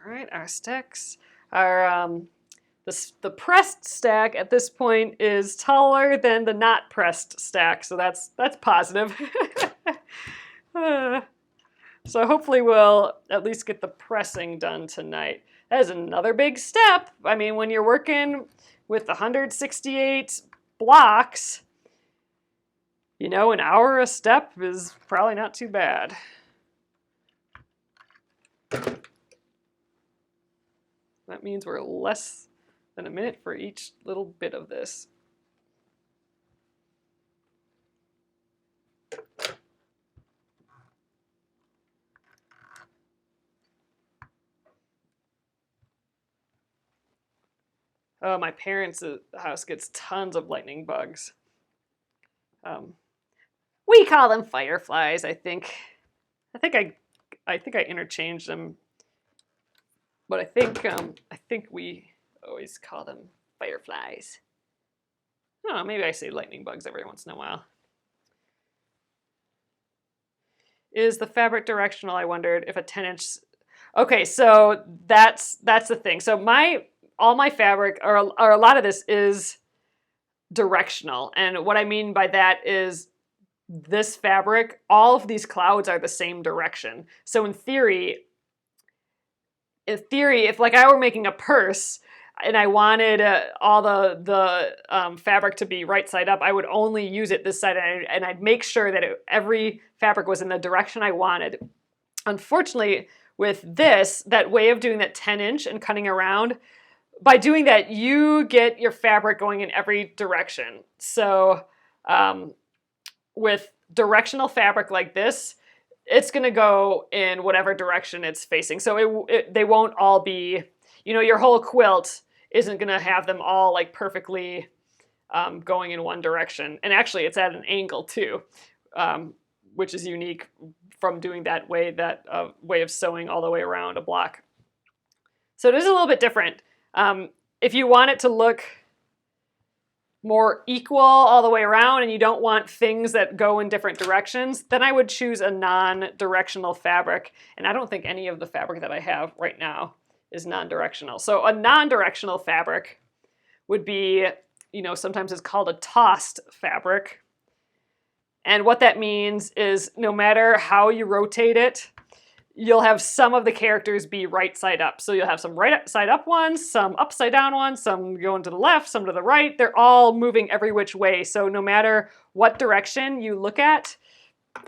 All right, our stacks are the pressed stack at this point is taller than the not pressed stack, so that's positive. So hopefully we'll at least get the pressing done tonight. That is another big step. I mean, when you're working with 168 blocks, an hour a step is probably not too bad. That means we're less than a minute for each little bit of this. Oh, my parents' house gets tons of lightning bugs. We call them fireflies, I think. I think I interchanged them, but I think we always call them fireflies. Oh, maybe I say lightning bugs every once in a while. Is the fabric directional? I wondered if a 10-inch. Okay, so that's the thing. So all my fabric, or a lot of this, is directional, and what I mean by that is this fabric, all of these clouds are the same direction. So in theory, if like I were making a purse and I wanted all the fabric to be right side up, I would only use it this side, and I'd make sure that every fabric was in the direction I wanted. Unfortunately, with this, that way of doing that 10-inch and cutting around, by doing that, you get your fabric going in every direction. So with directional fabric like this, it's going to go in whatever direction it's facing. So they won't all be, your whole quilt isn't going to have them all like perfectly going in one direction. And actually, it's at an angle too, which is unique from doing that way of sewing all the way around a block. So it is a little bit different. If you want it to look more equal all the way around and you don't want things that go in different directions, then I would choose a non-directional fabric. And I don't think any of the fabric that I have right now is non-directional. So a non-directional fabric would be, sometimes it's called a tossed fabric. And what that means is no matter how you rotate it, you'll have some of the characters be right side up. So you'll have some right side up ones, some upside down ones, some going to the left, some to the right. They're all moving every which way. So no matter what direction you look at,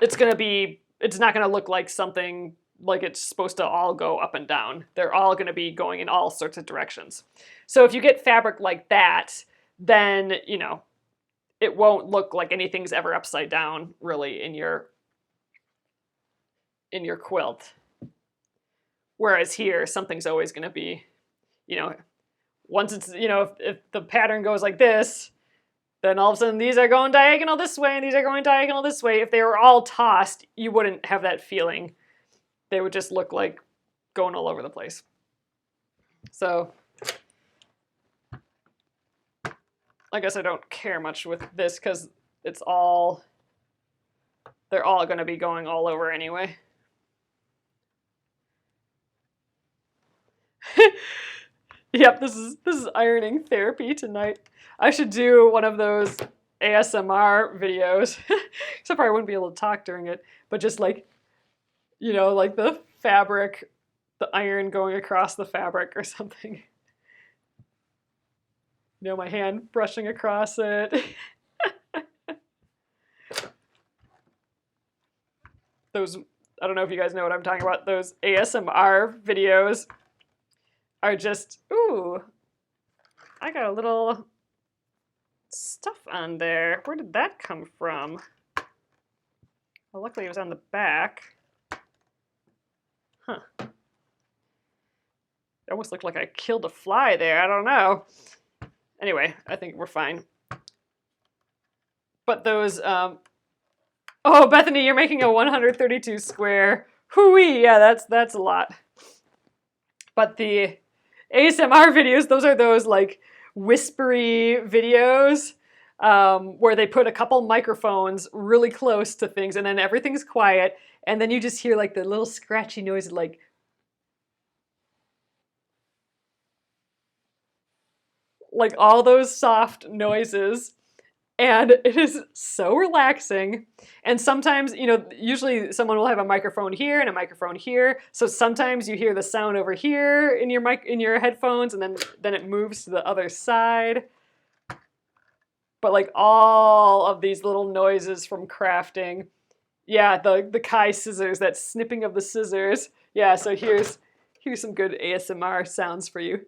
it's not going to look like something like it's supposed to all go up and down. They're all going to be going in all sorts of directions. So if you get fabric like that, then, it won't look like anything's ever upside down really in your quilt. Whereas here, something's always going to be, once it's, if the pattern goes like this, then all of a sudden these are going diagonal this way and these are going diagonal this way. If they were all tossed, you wouldn't have that feeling. They would just look like going all over the place. So I guess I don't care much with this because they're all going to be going all over anyway. Yep, this is ironing therapy tonight. I should do one of those ASMR videos, except for I wouldn't be able to talk during it, but just like, like the fabric, the iron going across the fabric or something. My hand brushing across it. Those, I don't know if you guys know what I'm talking about, those ASMR videos are just, ooh, I got a little stuff on there. Where did that come from? Well, luckily it was on the back. Huh. It almost looked like I killed a fly there. I don't know. Anyway, I think we're fine. But those, oh, Bethany, you're making a 132 square. Hooey, yeah, that's a lot. But the ASMR videos, those are those like whispery videos where they put a couple microphones really close to things and then everything's quiet and then you just hear like the little scratchy noise like all those soft noises. And it is so relaxing. And sometimes, usually someone will have a microphone here and a microphone here. So sometimes you hear the sound over here in your headphones, and then it moves to the other side. But like all of these little noises from crafting. Yeah, the Kai scissors, that snipping of the scissors. Yeah, so here's some good ASMR sounds for you.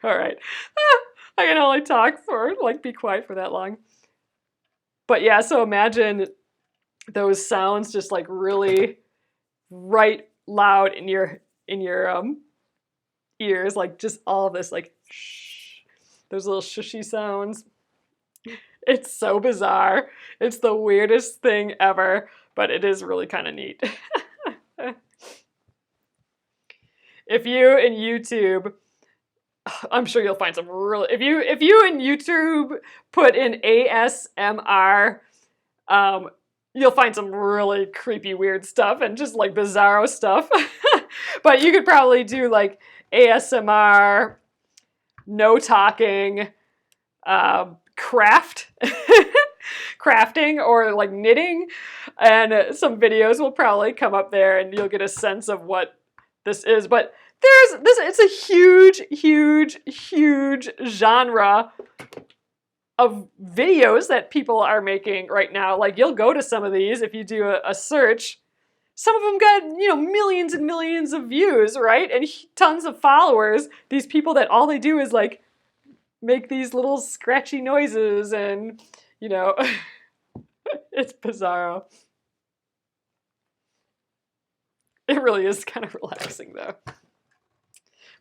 All right. I can only talk be quiet for that long. But yeah, so imagine those sounds just like really right loud in your ears, like just all of this like shh, those little shushy sounds. It's so bizarre. It's the weirdest thing ever, but it is really kind of neat. If you in YouTube, I'm sure you'll find some really, if you in YouTube put in ASMR, you'll find some really creepy, weird stuff and just like bizarro stuff. But you could probably do like ASMR, no talking, crafting or like knitting, and some videos will probably come up there and you'll get a sense of what this is. But it's a huge genre of videos that people are making right now. Like you'll go to some of these if you do a search. Some of them got, millions and millions of views, right? And tons of followers. These people that all they do is like make these little scratchy noises and, it's bizarro. It really is kind of relaxing though.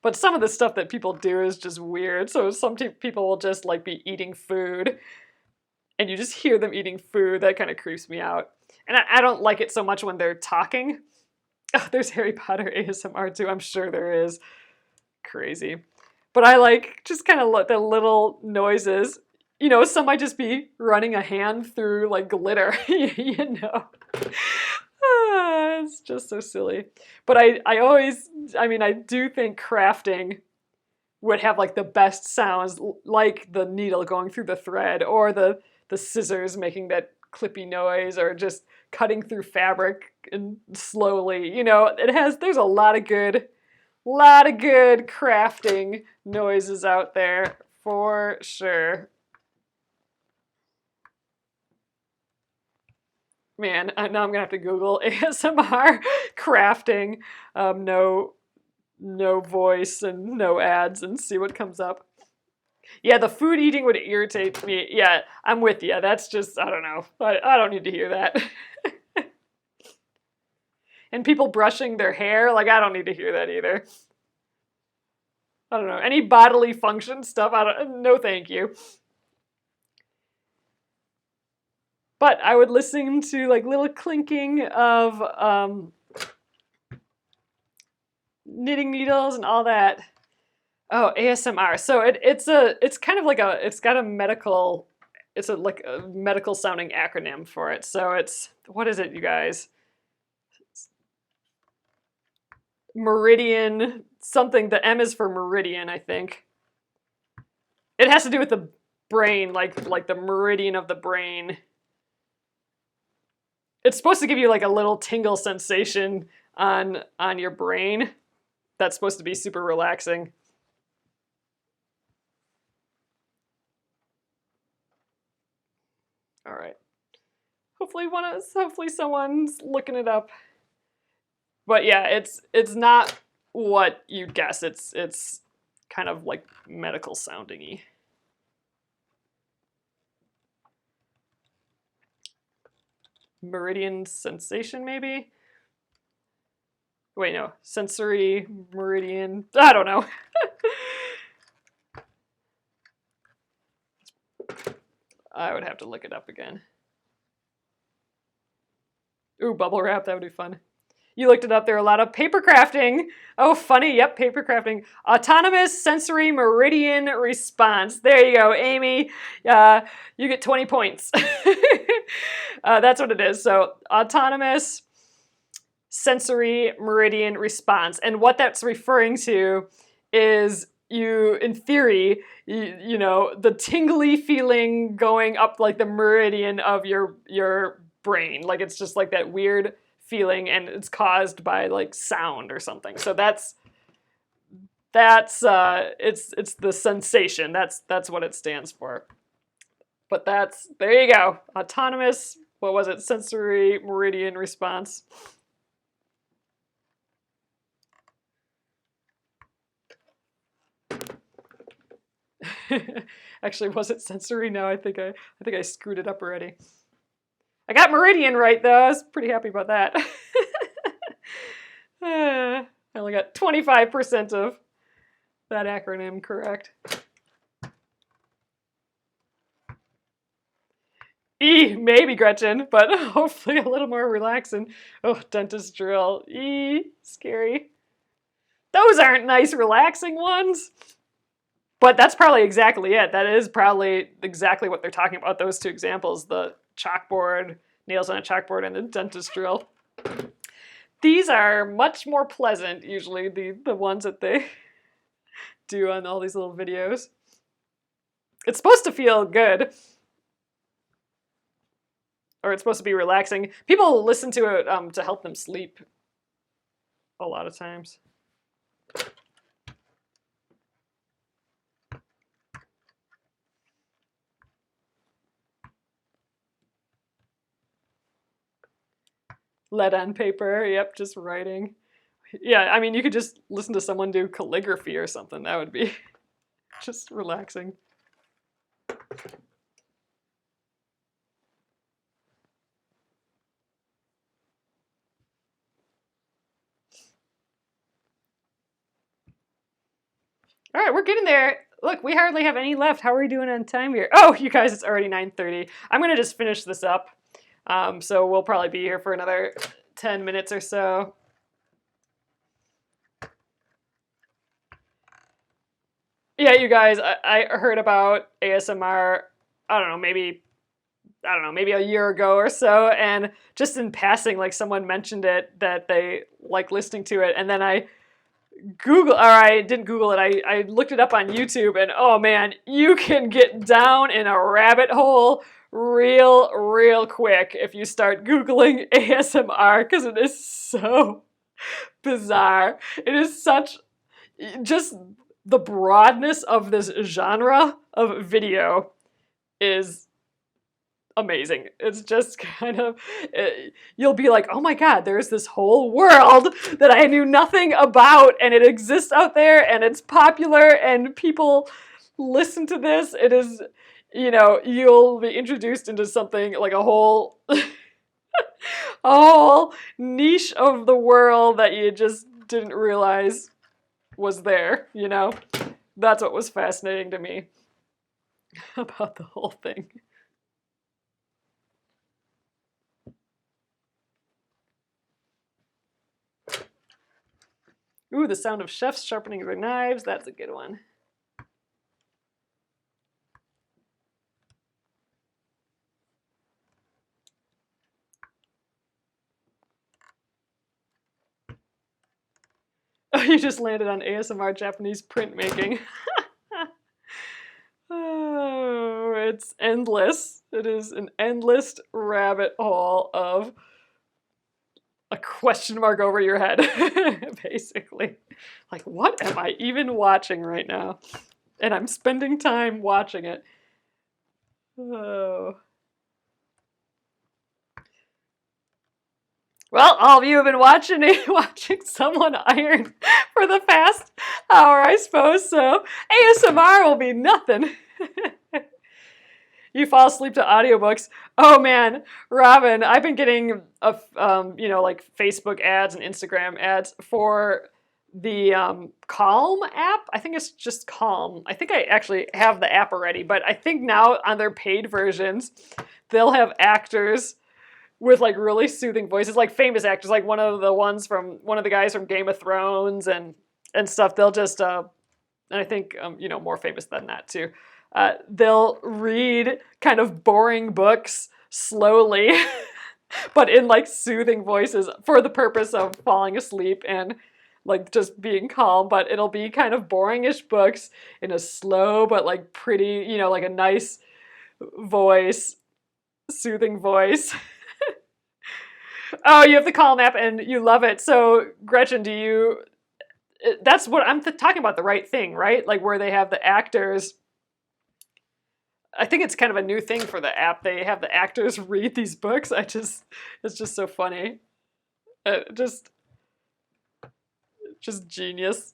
But some of the stuff that people do is just weird. So some people will just like be eating food and you just hear them eating food. That kind of creeps me out. And I don't like it so much when they're talking. Oh, there's Harry Potter ASMR too. I'm sure there is. Crazy. But I like just kind of the little noises. You know, some might just be running a hand through like glitter, you know. It's just so silly. But I do think crafting would have like the best sounds, like the needle going through the thread or the scissors making that clippy noise or just cutting through fabric and slowly. You know, there's a lot of good crafting noises out there for sure. Man, now I'm gonna have to Google ASMR crafting, no voice and no ads, and see what comes up. Yeah, the food eating would irritate me. Yeah, I'm with you. That's just, I don't know. I don't need to hear that. And people brushing their hair, like I don't need to hear that either. I don't know. Any bodily function stuff, no thank you. But I would listen to like little clinking of knitting needles and all that. Oh, ASMR. So it's kind of like it's got a medical, like a medical sounding acronym for it. So it's, what is it, you guys? Meridian something. The M is for meridian, I think. It has to do with the brain, like the meridian of the brain. It's supposed to give you like a little tingle sensation on your brain. That's supposed to be super relaxing. All right. Hopefully someone's looking it up. But yeah, it's not what you'd guess. It's kind of like medical sounding-y. Meridian sensation, maybe? Wait, no. Sensory, meridian. I don't know. I would have to look it up again. Ooh, bubble wrap, that would be fun. You looked it up. There are a lot of paper crafting. Oh, funny. Yep, paper crafting. Autonomous sensory meridian response. There you go, Amy. You get 20 points. That's what it is. So autonomous sensory meridian response. And what that's referring to is you, in theory, you know, the tingly feeling going up like the meridian of your brain. Like it's just like that weird feeling, and it's caused by like sound or something. So it's the sensation. That's what it stands for. But there you go. Autonomous, what was it? Sensory meridian response. Actually, was it sensory? No, I think I screwed it up already. I got meridian right though. I was pretty happy about that. I only got 25% of that acronym correct. Maybe Gretchen, but hopefully a little more relaxing. Oh, dentist drill. Scary. Those aren't nice, relaxing ones. But that's probably exactly it. That is probably exactly what they're talking about, those two examples, the chalkboard, nails on a chalkboard, and the dentist drill. These are much more pleasant, usually, the ones that they do on all these little videos. It's supposed to feel good. Or it's supposed to be relaxing. People listen to it to help them sleep a lot of times. Lead on paper, yep, just writing. Yeah, I mean, you could just listen to someone do calligraphy or something. That would be just relaxing. All right, we're getting there. Look, we hardly have any left. How are we doing on time here? Oh, you guys, it's already 9:30. I'm going to just finish this up. So we'll probably be here for another 10 minutes or so. Yeah, you guys, I heard about ASMR, I don't know, maybe a year ago or so, and just in passing, like someone mentioned it that they like listening to it, and then I didn't Google it, I looked it up on YouTube, and oh man, you can get down in a rabbit hole real quick if you start Googling ASMR, because it is so bizarre. It is such, just the broadness of this genre of video is amazing. It's just kind of, you'll be like, oh my god, there's this whole world that I knew nothing about, and it exists out there, and it's popular, and people listen to this. It is, you'll be introduced into something like a whole a whole niche of the world that you just didn't realize was there. That's what was fascinating to me about the whole thing. Ooh, the sound of chefs sharpening their knives. That's a good one. Oh, you just landed on ASMR Japanese printmaking. Oh, it's endless. It is an endless rabbit hole of a question mark over your head, basically. Like, what am I even watching right now? And I'm spending time watching it. Oh. Well, all of you have been watching someone iron for the past hour, I suppose, so ASMR will be nothing. You fall asleep to audiobooks. Oh man, Robin, I've been getting like Facebook ads and Instagram ads for the Calm app. I think it's just Calm. I think I actually have the app already, but I think now on their paid versions, they'll have actors with like really soothing voices, like famous actors, like one of the guys from Game of Thrones and stuff. They'll just and I think more famous than that too. They'll read kind of boring books slowly, but in like soothing voices for the purpose of falling asleep and like just being calm. But it'll be kind of boringish books in a slow but like pretty, like a nice voice, soothing voice. Oh, you have the Calm app and you love it. So, Gretchen, that's what I'm talking about, the right thing, right? Like where they have the actors. I think it's kind of a new thing for the app. They have the actors read these books. It's just so funny. Just genius.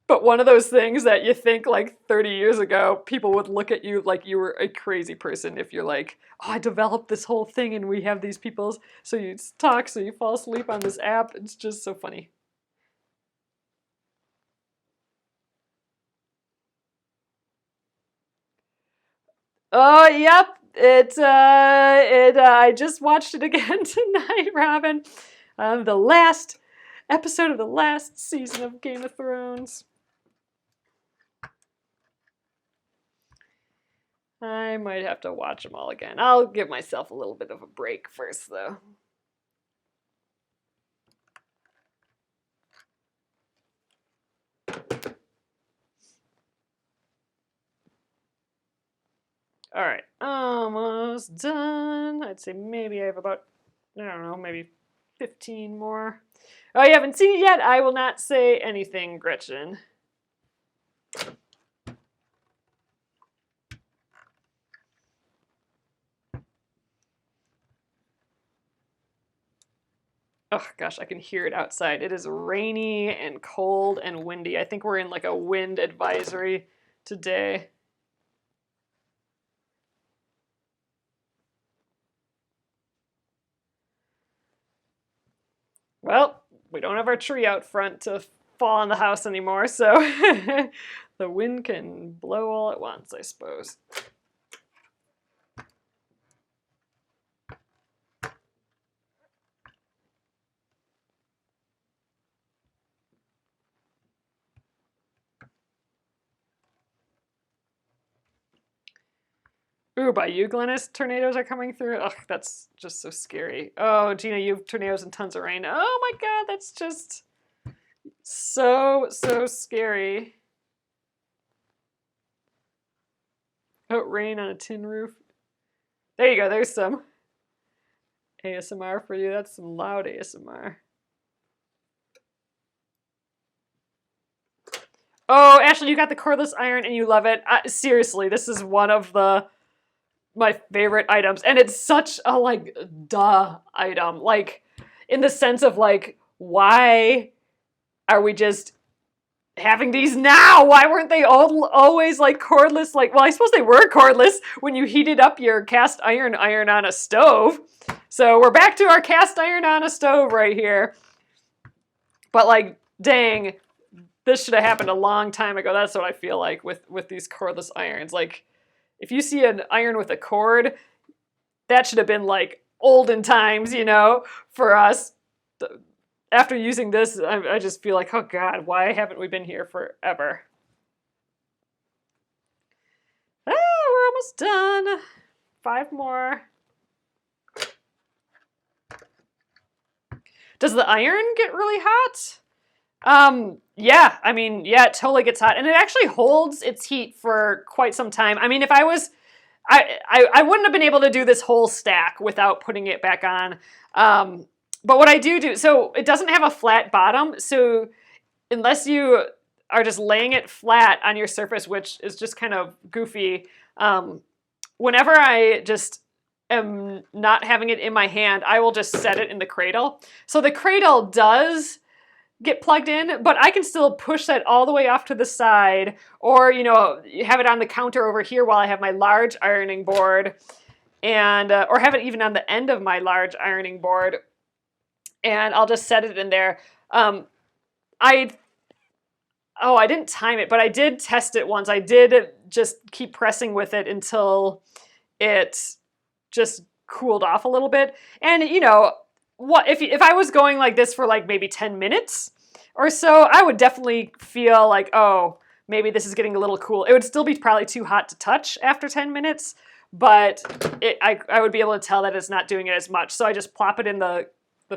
But one of those things that you think like 30 years ago, people would look at you like you were a crazy person if you're like, oh, I developed this whole thing and we have these people, so you talk, so you fall asleep on this app. It's just so funny. Oh, yep. I just watched it again tonight, Robin. The last episode of the last season of Game of Thrones. I might have to watch them all again. I'll give myself a little bit of a break first, though. All right, almost done. I'd say maybe I have about, I don't know, maybe 15 more. Oh, you haven't seen it yet? I will not say anything, Gretchen. Oh gosh, I can hear it outside. It is rainy and cold and windy. I think we're in like a wind advisory today. Well, we don't have our tree out front to fall on the house anymore, so the wind can blow all at once, I suppose. Ooh, by you, Glennis, tornadoes are coming through. Ugh, that's just so scary. Oh, Gina, you have tornadoes and tons of rain. Oh my God, that's just so scary. Oh, rain on a tin roof. There you go. There's some ASMR for you. That's some loud ASMR. Oh, Ashley, you got the cordless iron and you love it. Seriously, this is one of my favorite items, and it's such a like duh item, like in the sense of like, why are we just having these now? Why weren't they always like cordless? Like, well, I suppose they were cordless when you heated up your cast iron on a stove. So we're back to our cast iron on a stove right here. But like, dang, this should have happened a long time ago. That's what I feel like with these cordless irons. Like, if you see an iron with a cord, that should have been like olden times, you know, for us. After using this, I just feel like, oh God, why haven't we been here forever? Ah, we're almost done. 5 more. Does the iron get really hot? Yeah, I mean, yeah, it totally gets hot, and it actually holds its heat for quite some time. I mean, if I was, I wouldn't have been able to do this whole stack without putting it back on. But what I do, so it doesn't have a flat bottom, so unless you are just laying it flat on your surface, which is just kind of goofy, whenever I just am not having it in my hand, I will just set it in the cradle. So the cradle does get plugged in, but I can still push that all the way off to the side, or, you know, have it on the counter over here while I have my large ironing board, and or have it even on the end of my large ironing board, and I'll just set it in there. I didn't time it, but I did test it once. I did just keep pressing with it until it just cooled off a little bit. And, you know, what if I was going like this for like maybe 10 minutes or so, I would definitely feel like, oh, maybe this is getting a little cool. It would still be probably too hot to touch after 10 minutes, but I would be able to tell that it's not doing it as much. So I just plop it in the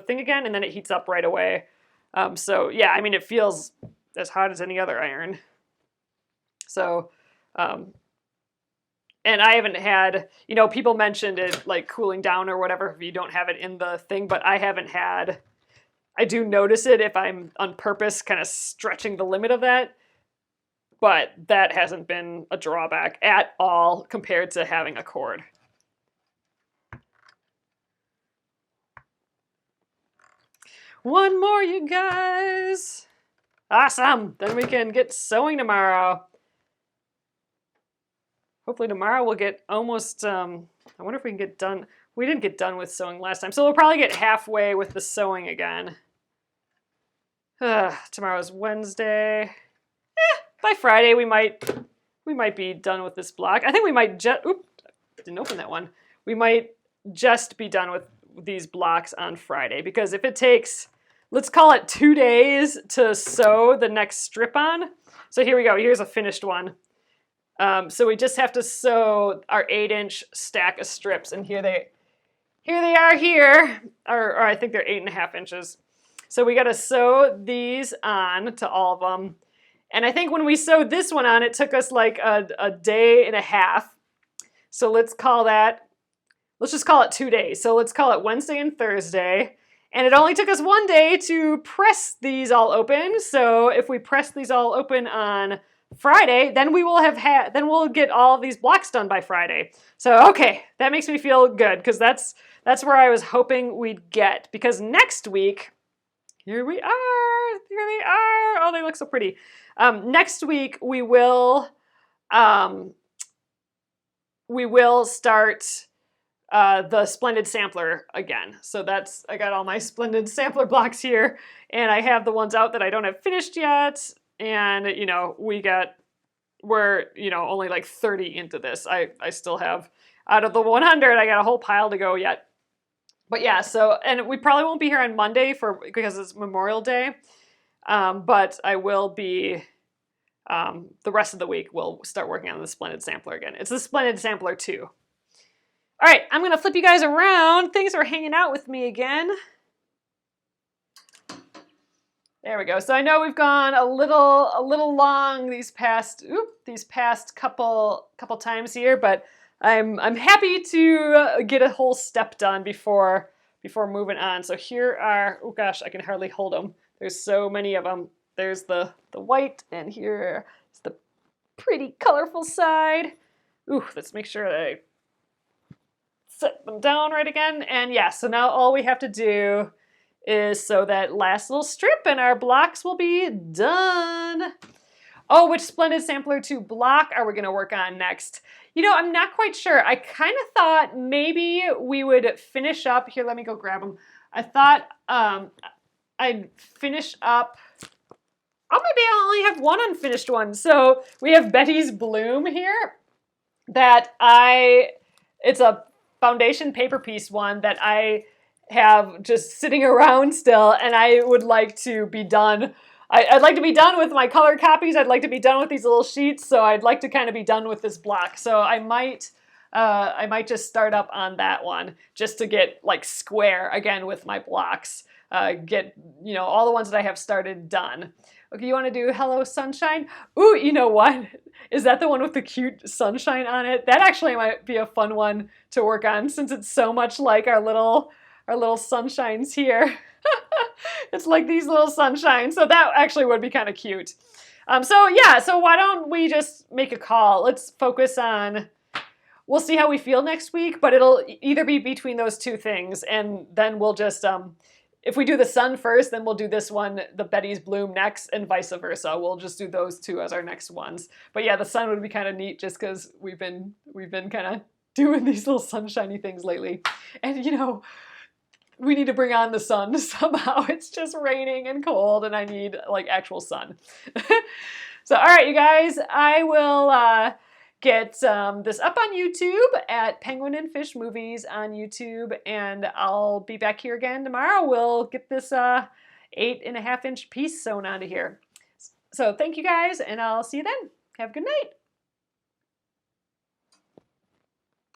thing again, and then it heats up right away. So yeah, I mean, it feels as hot as any other iron. So, and I haven't had, you know, people mentioned it like cooling down or whatever if you don't have it in the thing, but I haven't had. I do notice it if I'm on purpose kind of stretching the limit of that, but that hasn't been a drawback at all compared to having a cord. One more, you guys. Awesome. Then we can get sewing tomorrow. Hopefully tomorrow we'll get almost, I wonder if we can get done. We didn't get done with sewing last time, so we'll probably get halfway with the sewing again. Tomorrow's Wednesday. By Friday we might be done with this block. I think we might just, oop, didn't open that one. We might just be done with these blocks on Friday, because if it takes, let's call it 2 days to sew the next strip on. So here we go, here's a finished one. So we just have to sew our 8-inch stack of strips, and here they are here, or I think they're 8.5 inches. So we got to sew these on to all of them. And I think when we sewed this one on, it took us like a day and a half. So let's just call it 2 days. So let's call it Wednesday and Thursday. And it only took us 1 day to press these all open. So if we press these all open on Friday, then we'll get all of these blocks done by Friday. So okay, that makes me feel good, because that's where I was hoping we'd get. Because next week, here they are. Oh, they look so pretty. Next week we will start the Splendid Sampler again. So I got all my Splendid Sampler blocks here, and I have the ones out that I don't have finished yet. And, you know, we're, you know, only like 30 into this. I still have, out of the 100, I got a whole pile to go yet. But yeah, so, and we probably won't be here on Monday because it's Memorial Day. But I will be, the rest of the week, we'll start working on the Splendid Sampler again. It's the Splendid Sampler 2. All right, I'm going to flip you guys around. Thanks for hanging out with me again. There we go. So I know we've gone a little long these past couple times here, but I'm happy to get a whole step done before moving on. So here are, oh gosh, I can hardly hold them. There's so many of them. There's the white, and here's the pretty colorful side. Ooh, let's make sure that I set them down right again. And yeah, so now all we have to do is sew that last little strip and our blocks will be done. Oh, which Splendid Sampler 2 block are we going to work on next? You know, I'm not quite sure. I kind of thought maybe we would finish up. Here, let me go grab them. I thought I'd finish up. Oh, maybe I only have one unfinished one. So we have Betty's Bloom here it's a foundation paper piece one that I have just sitting around still, and I would like to be done. I'd like to be done with my color copies. I'd like to be done with these little sheets, so I'd like to kind of be done with this block. So I might just start up on that one just to get like square again with my blocks. Get, you know, all the ones that I have started done. Okay, you want to do Hello Sunshine? Ooh, you know what? Is that the one with the cute sunshine on it? That actually might be a fun one to work on since it's so much like our little sunshines here. It's like these little sunshines. So that actually would be kind of cute. So yeah, so why don't we just make a call? Let's focus on, we'll see how we feel next week, but it'll either be between those two things, and then we'll just, if we do the sun first, then we'll do this one, the Betty's Bloom, next, and vice versa. We'll just do those two as our next ones. But yeah, the sun would be kind of neat just because we've been kind of doing these little sunshiny things lately. And you know, we need to bring on the sun somehow. It's just raining and cold, and I need like actual sun. So all right, you guys, I will get this up on YouTube at Penguin and Fish Movies on YouTube, and I'll be back here again tomorrow. We'll get this 8.5-inch piece sewn onto here. So thank you guys, and I'll see you then. Have a good night.